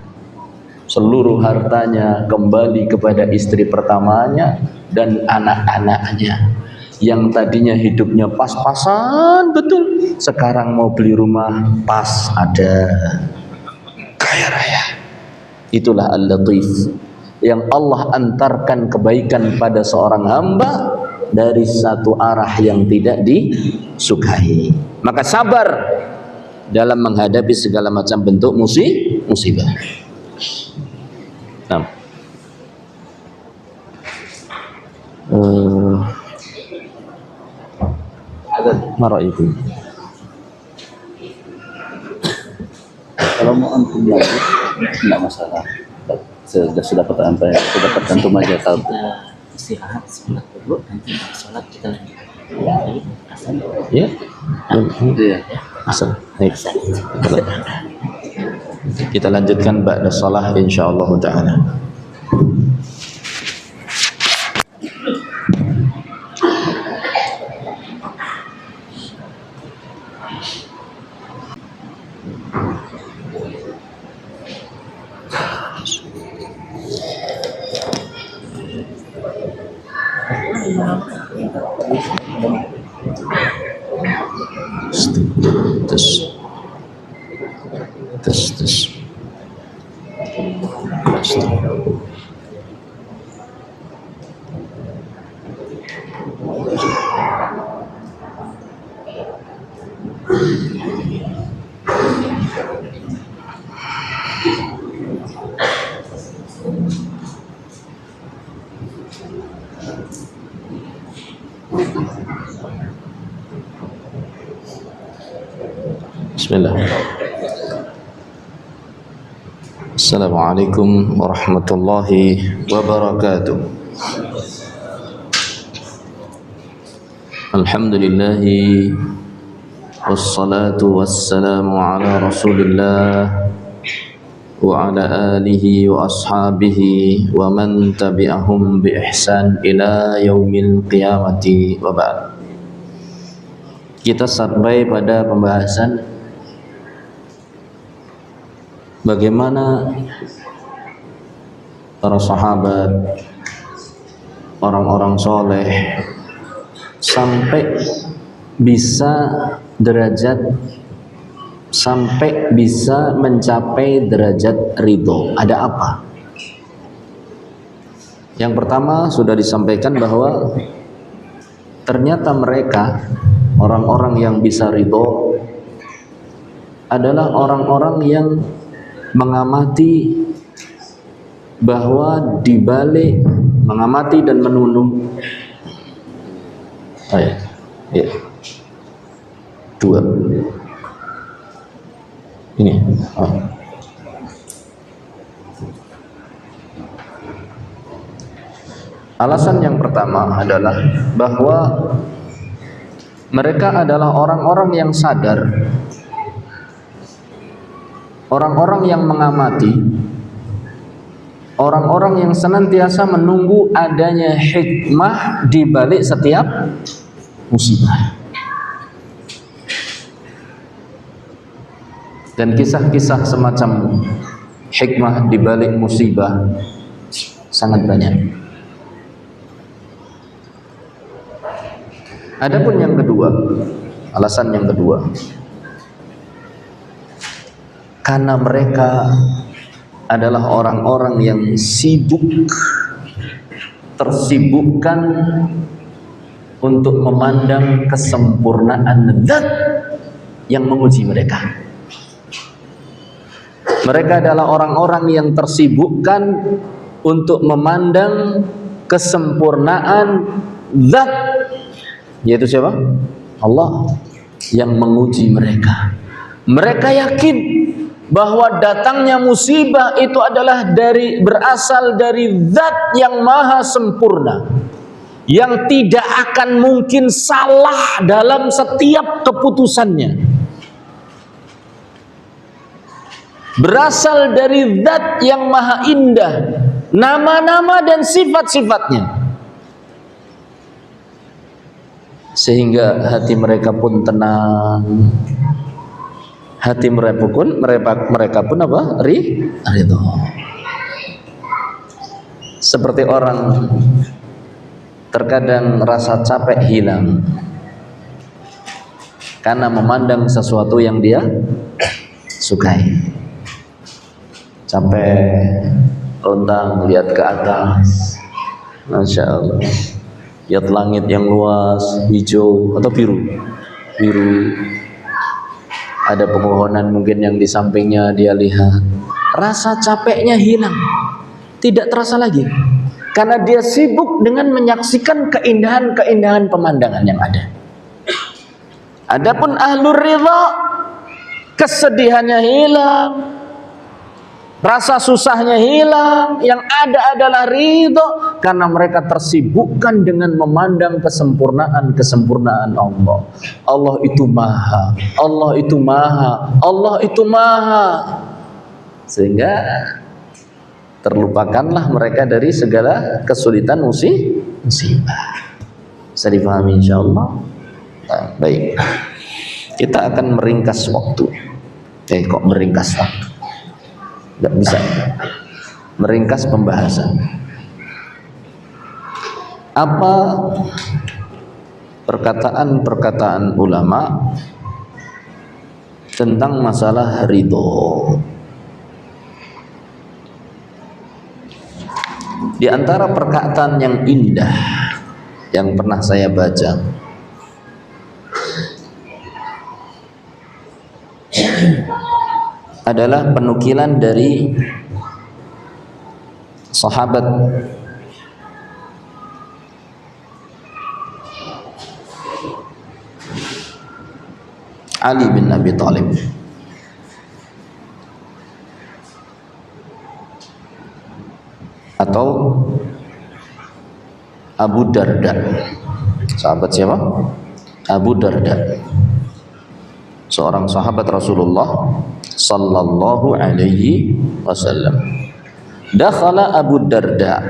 Seluruh hartanya kembali kepada istri pertamanya dan anak-anaknya. Yang tadinya hidupnya pas-pasan betul, sekarang mau beli rumah pas ada. Kaya raya. Itulah Al-Latif, yang Allah antarkan kebaikan pada seorang hamba dari satu arah yang tidak disukai. Maka sabar dalam menghadapi segala macam bentuk musibah. Nah, maraikum.
Kalau mau antum lagi, tidak masalah. Sudah pertanyaan sudah tertentu aja kalau
Istirahat, sholat dulu, nanti sholat kita lanjut.
Ya,
iya.
asal. Baik. Kita lanjutkan ba'da shalah insyaallah taala. Tes. Bismillah. Assalamualaikum warahmatullahi wabarakatuh. Alhamdulillahi wassalatu wassalamu ala Rasulillah وعلى آله وأصحابه ومن تبعهم بإحسان إلى يوم القيامة وبعد. Kita sampai pada pembahasan bagaimana para sahabat, orang-orang soleh sampai bisa derajat, sampai bisa mencapai derajat ridho. Ada apa? Yang pertama sudah disampaikan bahwa ternyata mereka, orang-orang yang bisa ridho, adalah orang-orang yang mengamati bahwa di balik mengamati dan menunung. Ya. Dua. Ini. Alasan yang pertama adalah bahwa mereka adalah orang-orang yang sadar, orang-orang yang mengamati, orang-orang yang senantiasa menunggu adanya hikmah di balik setiap musibah. Dan kisah-kisah semacam hikmah di balik musibah sangat banyak. Adapun yang kedua, alasan yang kedua, karena mereka adalah orang-orang yang sibuk, tersibukkan untuk memandang kesempurnaan zat yang menguji mereka. Mereka adalah orang-orang yang tersibukkan untuk memandang kesempurnaan zat, yaitu siapa? Allah, yang menguji mereka. Mereka yakin bahwa datangnya musibah itu adalah berasal dari zat yang maha sempurna, yang tidak akan mungkin salah dalam setiap keputusannya. Berasal dari zat yang maha indah, nama-nama dan sifat-sifatnya, sehingga hati mereka pun tenang, hati mereka pun apa? Ridho. Seperti orang terkadang rasa capek hilang karena memandang sesuatu yang dia sukai. Capek, lontang, lihat ke atas, Masya Allah, lihat langit yang luas, hijau atau biru, ada pepohonan mungkin yang di sampingnya dia lihat, rasa capeknya hilang, tidak terasa lagi, karena dia sibuk dengan menyaksikan keindahan-keindahan pemandangan yang ada. Adapun ahlur ridha, kesedihannya hilang, rasa susahnya hilang, yang ada adalah ridho, karena mereka tersibukkan dengan memandang kesempurnaan Allah. Allah itu maha, Allah itu maha, Allah itu maha, sehingga terlupakanlah mereka dari segala kesulitan musibah. Bisa dipahami insyaallah. Nah, baik, kita akan meringkas waktu. Kok meringkas waktu? Tidak bisa meringkas pembahasan. Apa perkataan-perkataan ulama tentang masalah ridho? Di antara perkataan yang indah yang pernah saya baca, adalah penukilan dari sahabat Ali bin Abi Thalib atau Abu Darda. Sahabat siapa? Abu Darda, seorang sahabat Rasulullah sallallahu alaihi wasallam. Dakhala Abu Darda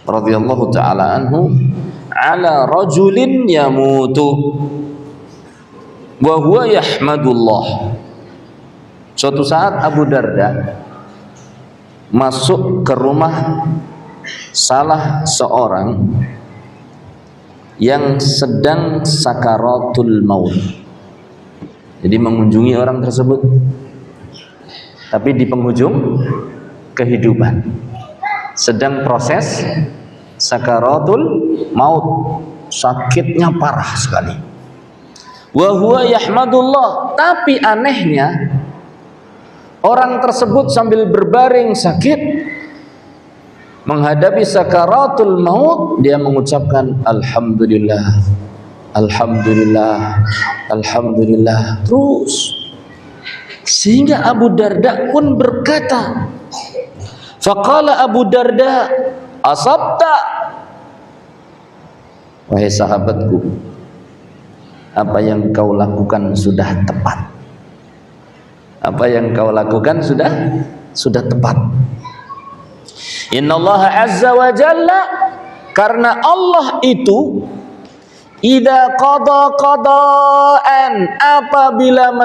radhiyallahu taala anhu ala rajulin yamutu wa huwa yahmadullah. Suatu saat Abu Darda masuk ke rumah salah seorang yang sedang sakaratul maut. Jadi mengunjungi orang tersebut, tapi di penghujung kehidupan, sedang proses sakaratul maut, sakitnya parah sekali. Wa huwa yahmadullah, tapi anehnya orang tersebut sambil berbaring sakit menghadapi sakaratul maut, dia mengucapkan alhamdulillah, alhamdulillah, alhamdulillah terus, sehingga Abu Darda pun berkata, faqala Abu Darda asabta, wahai sahabatku, apa yang kau lakukan sudah tepat. Apa yang kau lakukan sudah tepat. Innallaha azza wa jalla, karena Allah itu idza qada'an, apabila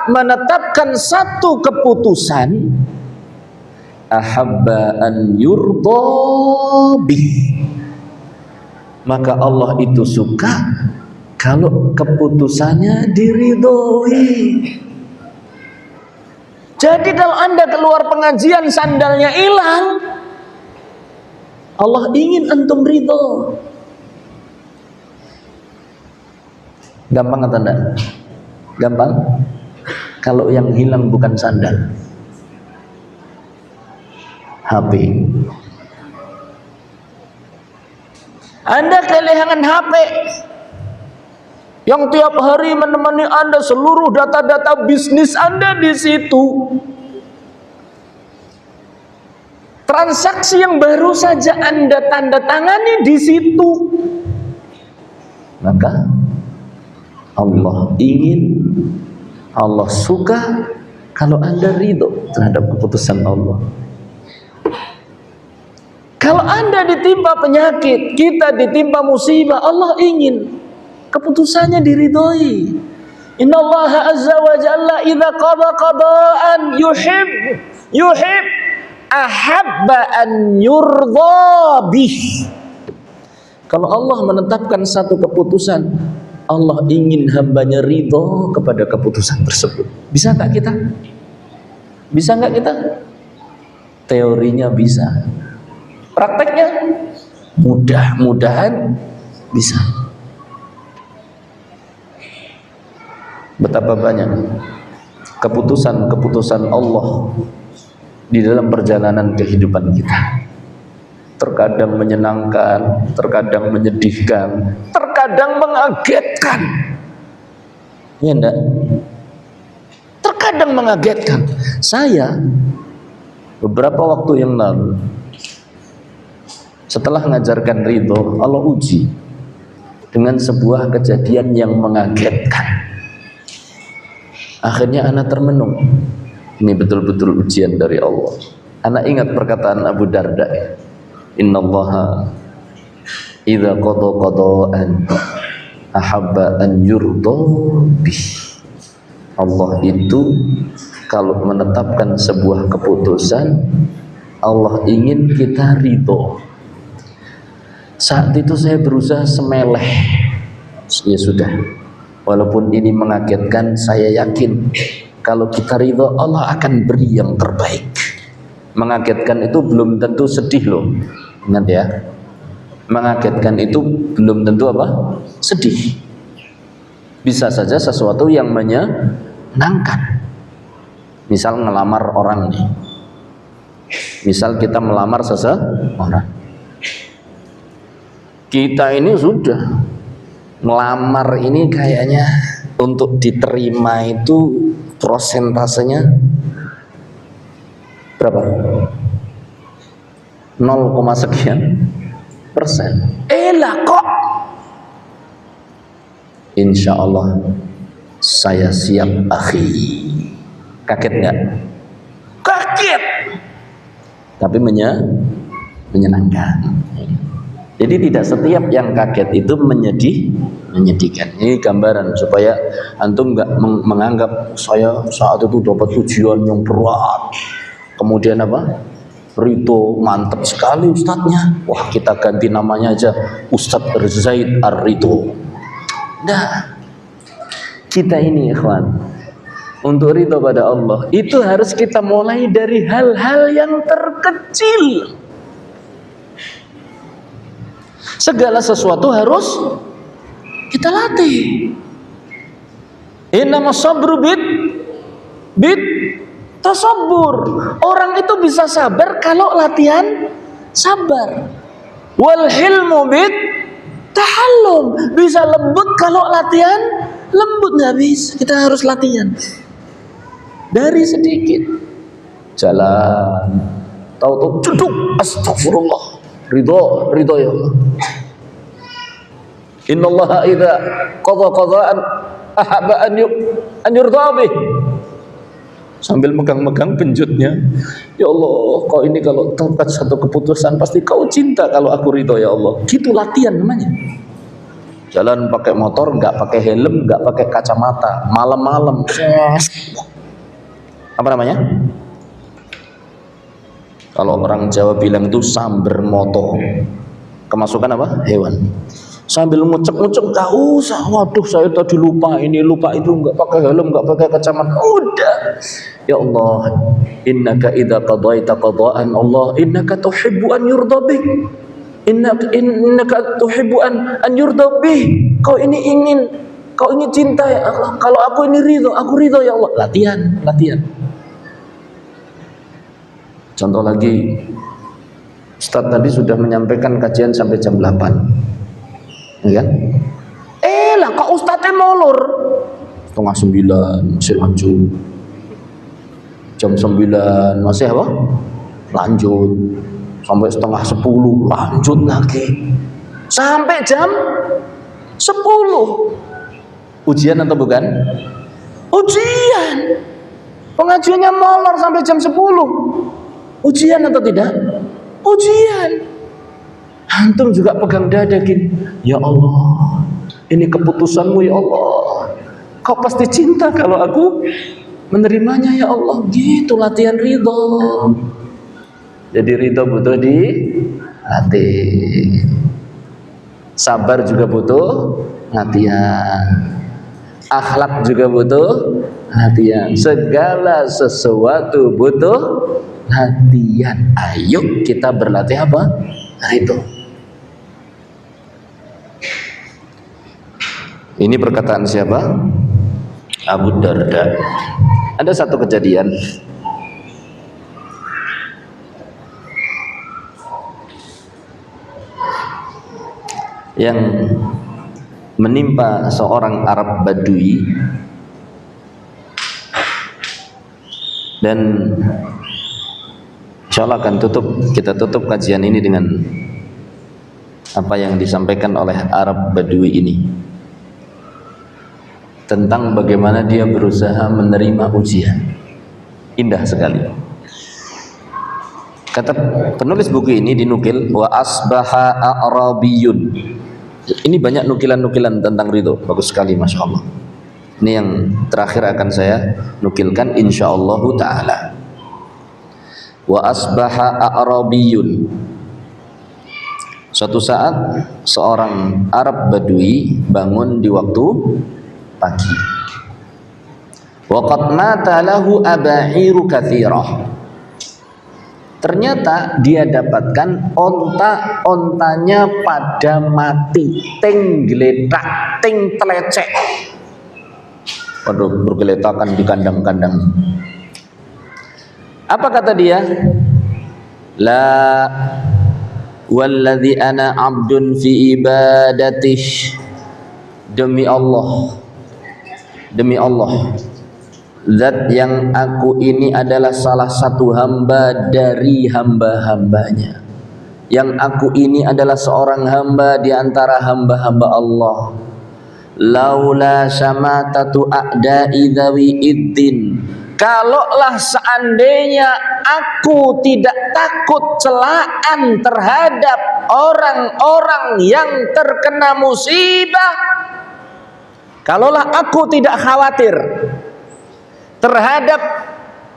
menetapkan satu keputusan, ahabba an yurda bih, maka Allah itu suka kalau keputusannya diridhoi. Jadi kalau Anda keluar pengajian sandalnya hilang, Allah ingin antum ridho. Gampang atau enggak? Gampang? Kalau yang hilang bukan sandal, HP. Anda kehilangan HP yang tiap hari menemani Anda, seluruh data-data bisnis Anda di situ. Transaksi yang baru saja Anda tanda tangani di situ. Maka Allah ingin, Allah suka kalau Anda ridho terhadap keputusan Allah. Kalau Anda ditimpa penyakit, kita ditimpa musibah, Allah ingin keputusannya diridhoi. Innallaha azza wa jalla idza qada qada'an yuhib ahabba an yurdha bih. Kalau Allah menetapkan satu keputusan, Allah ingin hambanya ridho kepada keputusan tersebut. Bisa enggak kita? Bisa enggak kita? Teorinya bisa. Prakteknya mudah-mudahan bisa. Betapa banyak keputusan-keputusan Allah di dalam perjalanan kehidupan kita. Terkadang menyenangkan, terkadang menyedihkan, terkadang mengagetkan. Ya enggak? Terkadang mengagetkan. Saya beberapa waktu yang lalu, setelah mengajarkan ridho, Allah uji dengan sebuah kejadian yang mengagetkan. Akhirnya anak termenung. Ini betul-betul ujian dari Allah. Anak ingat perkataan Abu Darda, innallaha idza qada qada'an ahabba an yurda bih. Allah itu kalau menetapkan sebuah keputusan, Allah ingin kita ridho. Saat itu saya berusaha semeleh, ya sudah, walaupun ini mengagetkan, saya yakin kalau kita ridho, Allah akan beri yang terbaik. Mengagetkan itu belum tentu sedih loh, ingat ya. Mengagetkan itu belum tentu apa? Sedih. Bisa saja sesuatu yang menyenangkan. Misal ngelamar orang nih. Misal kita melamar seseorang. Kita ini sudah melamar ini kayaknya untuk diterima itu prosentasenya berapa? 0, sekian persen. Lah kok insya Allah saya siap akhi. Kaget nggak? Kaget. Tapi menyenangkan. Jadi tidak setiap yang kaget itu menyedihkan. Ini gambaran supaya antum nggak menganggap saya saat itu dapat ujian yang berat. Kemudian apa? Rito mantap sekali ustadznya. Wah, kita ganti namanya aja Ustadz Zaid Ar-Rito. Nah, kita ini ikhwan, untuk ridho pada Allah itu harus kita mulai dari hal-hal yang terkecil. Segala sesuatu harus kita latih. Innamas sabru bit tasabbur. Orang itu bisa sabar kalau latihan sabar. Wal hilmu bit tahallum. Bisa lembut kalau latihan lembut. Nggak bisa, kita harus latihan dari sedikit. Jalan, tahu-tahu ceduk, astagfirullah. Ridho ya Allah. Innallaha idza qadha qadhaan ahabba an yurda bih. Sambil megang-megang penjutnya, ya Allah, kau ini kalau tempat satu keputusan pasti kau cinta kalau aku ridho ya Allah. Gitu latihan namanya. Jalan pakai motor, nggak pakai helm, nggak pakai kacamata, malam-malam. Apa namanya? Kalau orang Jawa bilang itu samber moto. Kemasukan apa? Hewan. Sambil ngucek-ngucek, gak usah. Waduh, saya tadi lupa ini, lupa itu, nggak pakai helm, nggak pakai kacamata. Udah. Ya Allah, innaka idza qadaita qadaan Allah, innaka tuhibbu an yurda bik. Innaka tuhibbu an yurda bih. Kau ini cinta ya Allah. Kalau aku ridho ya Allah. Latihan. Contoh lagi, Ustaz tadi sudah menyampaikan kajian sampai jam 8, ya kan? Lah kok Ustaznya molor? 8:30 masih lanjut. Jam 9 masih apa? Lanjut. Sampai 9:30 lanjut lagi. Sampai jam 10. Ujian atau bukan? Ujian. Pengajiannya molor sampai jam 10. Ujian atau tidak? Ujian. Antum juga pegang dada gini. Ya Allah, ini keputusanmu ya Allah. Kau pasti cinta kalau aku menerimanya ya Allah. Gitu latihan ridho. Jadi ridho butuh dilatih. Sabar juga butuh latihan. Akhlak juga butuh latihan. Segala sesuatu butuh latihan. Ayo kita berlatih apa? Ridho. Ini perkataan siapa? Abu Darda. Ada satu kejadian yang menimpa seorang Arab Badui, dan insyaallah akan kita tutup kajian ini dengan apa yang disampaikan oleh Arab Badui ini tentang bagaimana dia berusaha menerima ujian. Indah sekali. Kata penulis buku ini dinukil, wa asbaha a'rabiyun. Ini banyak nukilan-nukilan tentang ridho, bagus sekali, masya Allah. Ini yang terakhir akan saya nukilkan insyaallah ta'ala. Wa asbaha a'rabiyun. Suatu saat seorang Arab Badui bangun di waktu pagi. Wa qad mata lahu aba'iru katsirah. Ternyata dia dapatkan ontanya pada mati, ting geletak, ting telecek. Waduh, bergeletakan di kandang-kandang. Apa kata dia? La walladzi ana abdun fi ibadatih. Demi Allah, zat yang aku ini adalah salah satu hamba dari hamba-hambanya. Yang aku ini adalah seorang hamba di antara hamba-hamba Allah. Laula syamatatu a'da'i dhawi iddin kalaulah seandainya aku tidak takut celaan terhadap orang-orang yang terkena musibah, kalaulah aku tidak khawatir terhadap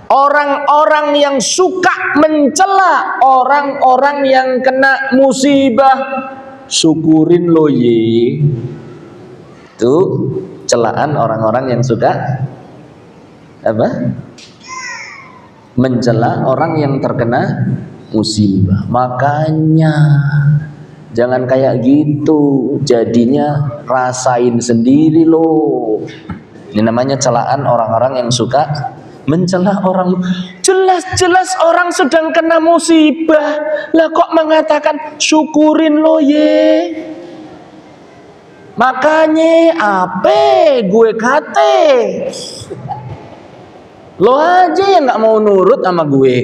orang-orang yang suka mencela orang-orang yang kena musibah, syukurin lo ye. Itu celaan orang-orang yang suka apa? Mencela orang yang terkena musibah. Makanya jangan kayak gitu, jadinya rasain sendiri loh. Ini namanya celaan orang-orang yang suka mencela orang. Jelas-jelas orang sedang kena musibah, lah kok mengatakan syukurin lo ye. Makanya apa gue kate, lo aja yang nggak mau nurut sama gue.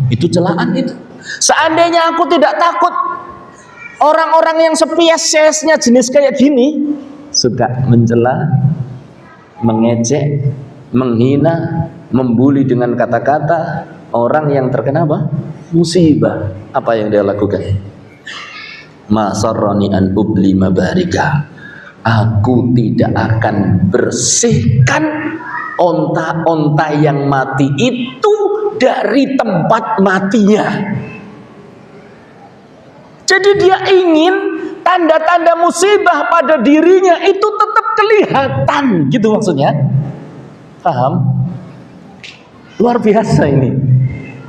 Itu celaan itu. Seandainya aku tidak takut orang-orang yang spesiesnya jenis kayak gini, suka mencela, mengejek, menghina, membuli dengan kata-kata orang yang terkena apa? Musibah. Apa yang dia lakukan? Masarrani an ubli mabarika. Aku tidak akan bersihkan onta-onta yang mati itu dari tempat matinya. Jadi dia ingin tanda-tanda musibah pada dirinya itu tetap kelihatan, gitu maksudnya. Paham? Luar biasa ini.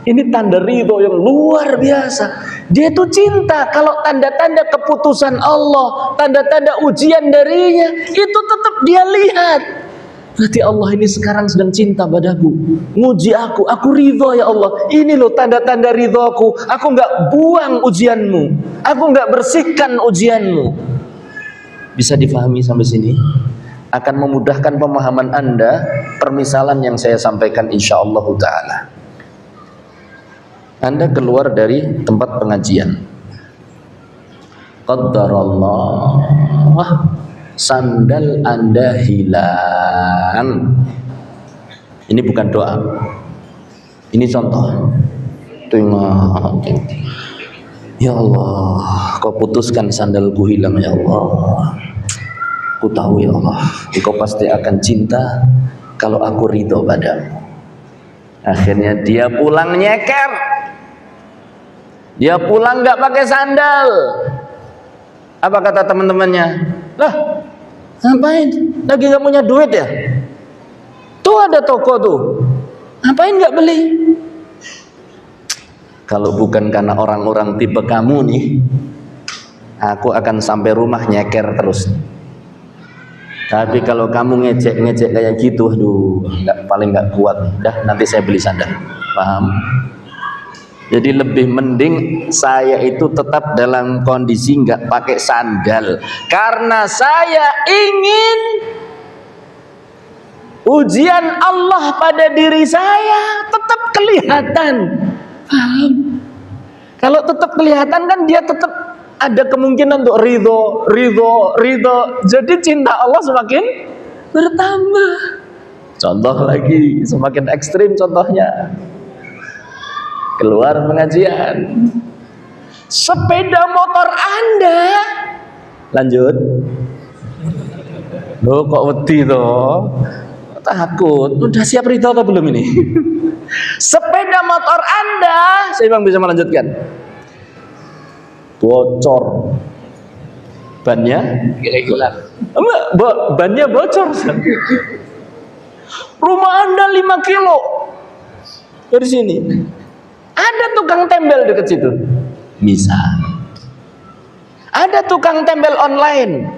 Ini tanda ridho yang luar biasa. Dia itu cinta kalau tanda-tanda keputusan Allah, tanda-tanda ujian darinya itu tetap dia lihat. Berarti Allah ini sekarang sedang cinta padaku, nguji aku ridho ya Allah. Ini loh tanda-tanda ridhoku. Aku nggak buang ujianmu, aku nggak bersihkan ujianmu. Bisa difahami sampai sini? Akan memudahkan pemahaman Anda permisalan yang saya sampaikan insyaallah ta'ala. Anda keluar dari tempat pengajian, qaddarallah, sandal Anda hilang. Ini bukan doa, ini contoh. Ya Allah, kau putuskan sandalku hilang ya Allah. Ku tahu ya Allah, Engkau pasti akan cinta kalau aku ridho padamu. Akhirnya dia pulang nyeker. Dia pulang nggak pakai sandal. Apa kata teman-temannya? Lah, ngapain? Lagi nggak punya duit ya? Tuh ada toko tuh. Ngapain nggak beli? Kalau bukan karena orang-orang tipe kamu nih, aku akan sampai rumah nyeker terus. Tapi kalau kamu ngejek-ngejek kayak gitu, aduh, paling nggak kuat. Dah, nanti saya beli sandal. Paham? Jadi lebih mending saya itu tetap dalam kondisi nggak pakai sandal, karena saya ingin ujian Allah pada diri saya tetap kelihatan. Paham? Kalau tetap kelihatan kan dia tetap ada kemungkinan untuk ridho. Jadi cinta Allah semakin bertambah. Contoh lagi, semakin ekstrim contohnya. Keluar pengajian, sepeda motor Anda, lanjut. Loh kok wedi toh? Takut. Udah siap ridho atau belum ini? Sepeda motor Anda, saya bang bisa melanjutkan. Bocor. Bannya irregular. Bannya bocor. Rumah Anda 5 kilo dari sini. Ada tukang tembel dekat situ. Misal. Ada tukang tembel online.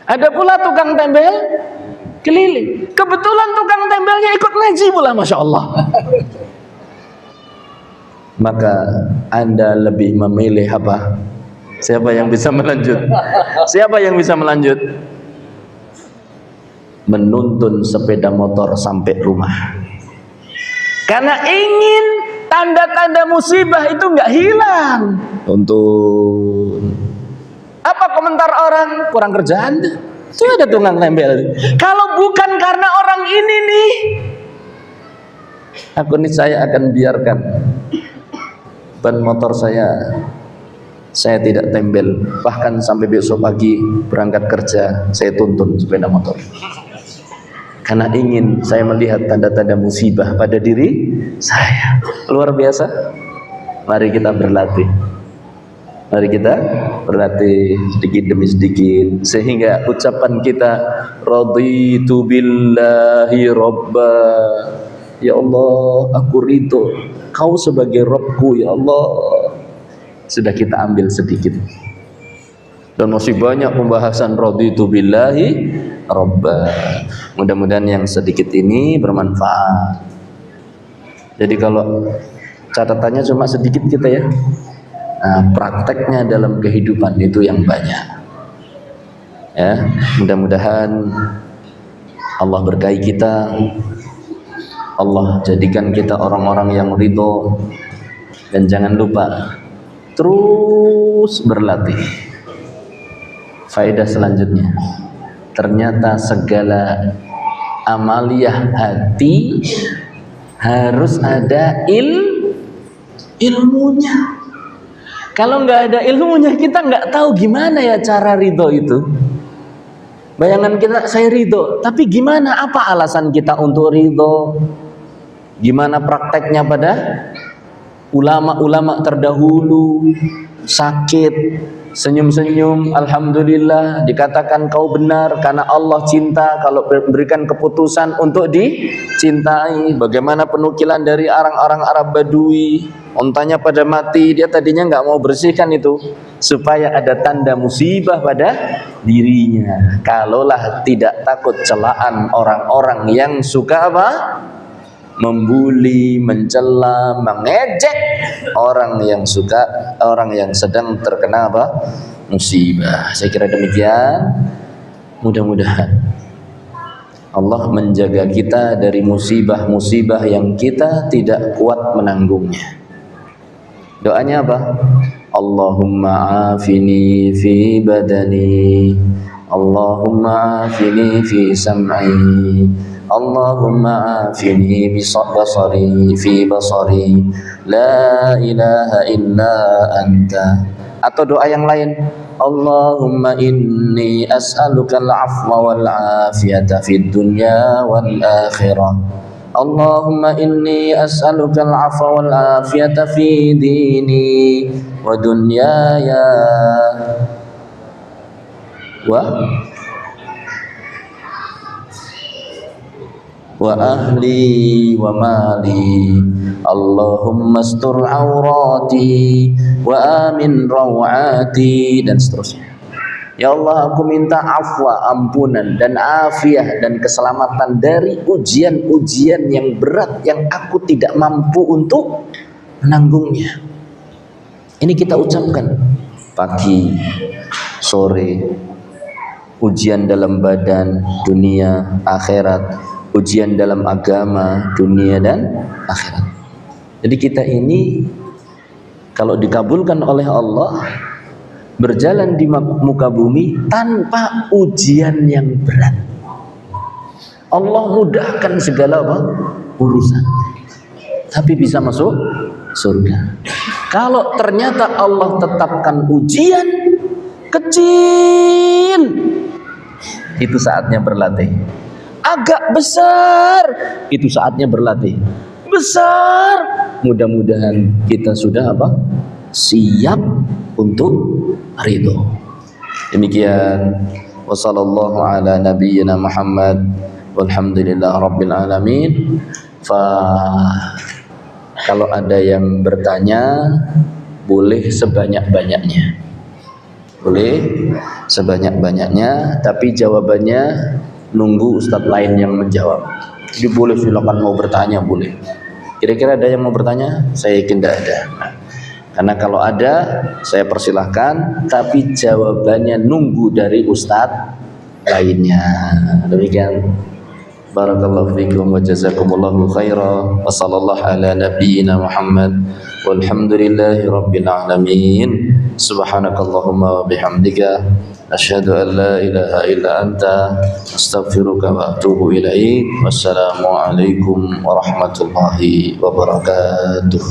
Ada pula tukang tembel keliling. Kebetulan tukang tembelnya ikut ngaji pula, Masya Allah. Maka Anda lebih memilih apa? Siapa yang bisa melanjut? Siapa yang bisa melanjut? Menuntun sepeda motor sampai rumah. Karena ingin tanda-tanda musibah itu nggak hilang. Tuntun. Apa komentar orang? Kurang kerjaan deh. Itu ada tukang tempel. Kalau bukan karena orang ini nih, aku saya akan biarkan ban motor saya tidak tempel. Bahkan sampai besok pagi berangkat kerja saya tuntun sepeda motor. Karena ingin saya melihat tanda-tanda musibah pada diri saya. Luar biasa. Mari kita berlatih. Mari kita berlatih sedikit demi sedikit sehingga ucapan kita raditu billahi robba, ya Allah aku ridho kau sebagai Rabbku ya Allah, sudah kita ambil sedikit. Dan masih banyak pembahasan raditu billahi robba. Mudah-mudahan yang sedikit ini bermanfaat. Jadi kalau catatannya cuma sedikit kita ya, nah, prakteknya dalam kehidupan itu yang banyak. Ya, mudah-mudahan Allah berkahi kita, Allah jadikan kita orang-orang yang ridho, dan jangan lupa terus berlatih. Faedah selanjutnya, ternyata segala amaliyah hati harus ada ilmunya. Kalau nggak ada ilmunya, kita nggak tahu gimana ya cara ridho itu. Bayangan kita, saya ridho, tapi gimana? Apa alasan kita untuk ridho? Gimana prakteknya pada ulama-ulama terdahulu? Sakit, senyum-senyum, alhamdulillah, dikatakan kau benar karena Allah cinta. Kalau berikan keputusan untuk dicintai. Bagaimana penukilan dari orang-orang Arab Badui, ontanya pada mati, dia tadinya nggak mau bersihkan itu supaya ada tanda musibah pada dirinya. Kalaulah tidak takut celaan orang-orang yang suka apa? Membuli, mencela, mengejek orang yang sedang terkena apa? Musibah. Saya kira demikian. Mudah-mudahan Allah menjaga kita dari musibah-musibah yang kita tidak kuat menanggungnya. Doanya apa? Allahumma afini fi badani, Allahumma afini fi sam'i, Allahumma afini bi basari fi basari, la ilaha illa anta. Atau doa yang lain, Allahumma inni as'aluka al-afwa wal afiyata fid dunya wal akhirah, Allahumma inni as'aluka al-afwa wal afiyata fi dini wa dunyaya wa ahli wa mali, Allahumma astur aurati wa amin rawati, dan seterusnya. Ya Allah, aku minta afwa, ampunan dan afiah dan keselamatan dari ujian-ujian yang berat yang aku tidak mampu untuk menanggungnya. Ini kita ucapkan pagi, sore, ujian dalam badan, dunia, akhirat, ujian dalam agama, dunia dan akhirat. Jadi kita ini kalau dikabulkan oleh Allah, berjalan di muka bumi tanpa ujian yang berat. Allah mudahkan segala urusan, tapi bisa masuk surga. Kalau ternyata Allah tetapkan ujian kecil, itu saatnya berlatih. Agak besar, itu saatnya berlatih. Besar, mudah-mudahan kita sudah siap untuk ridho. Demikian, wassallallahu ala nabiyyina Muhammad walhamdulillah rabbil alamin. Kalau ada yang bertanya, boleh sebanyak-banyaknya. Boleh sebanyak-banyaknya, tapi jawabannya nunggu ustadz lain yang menjawab. Jadi boleh, silakan mau bertanya boleh. Kira-kira ada yang mau bertanya? Saya yakin tidak ada. Karena kalau ada, saya persilahkan, tapi jawabannya nunggu dari ustadz lainnya. Demikian. Barakallahu fikum wa jazakumullahu khairan. Wa sallallahu ala nabiyyina Muhammad walhamdulillahi rabbil alamin. Subhanakallahumma wa bihamdika asyhadu an la ilaha illa anta astaghfiruka wa atubu ilaik. Wassalamualaikum warahmatullahi wabarakatuh.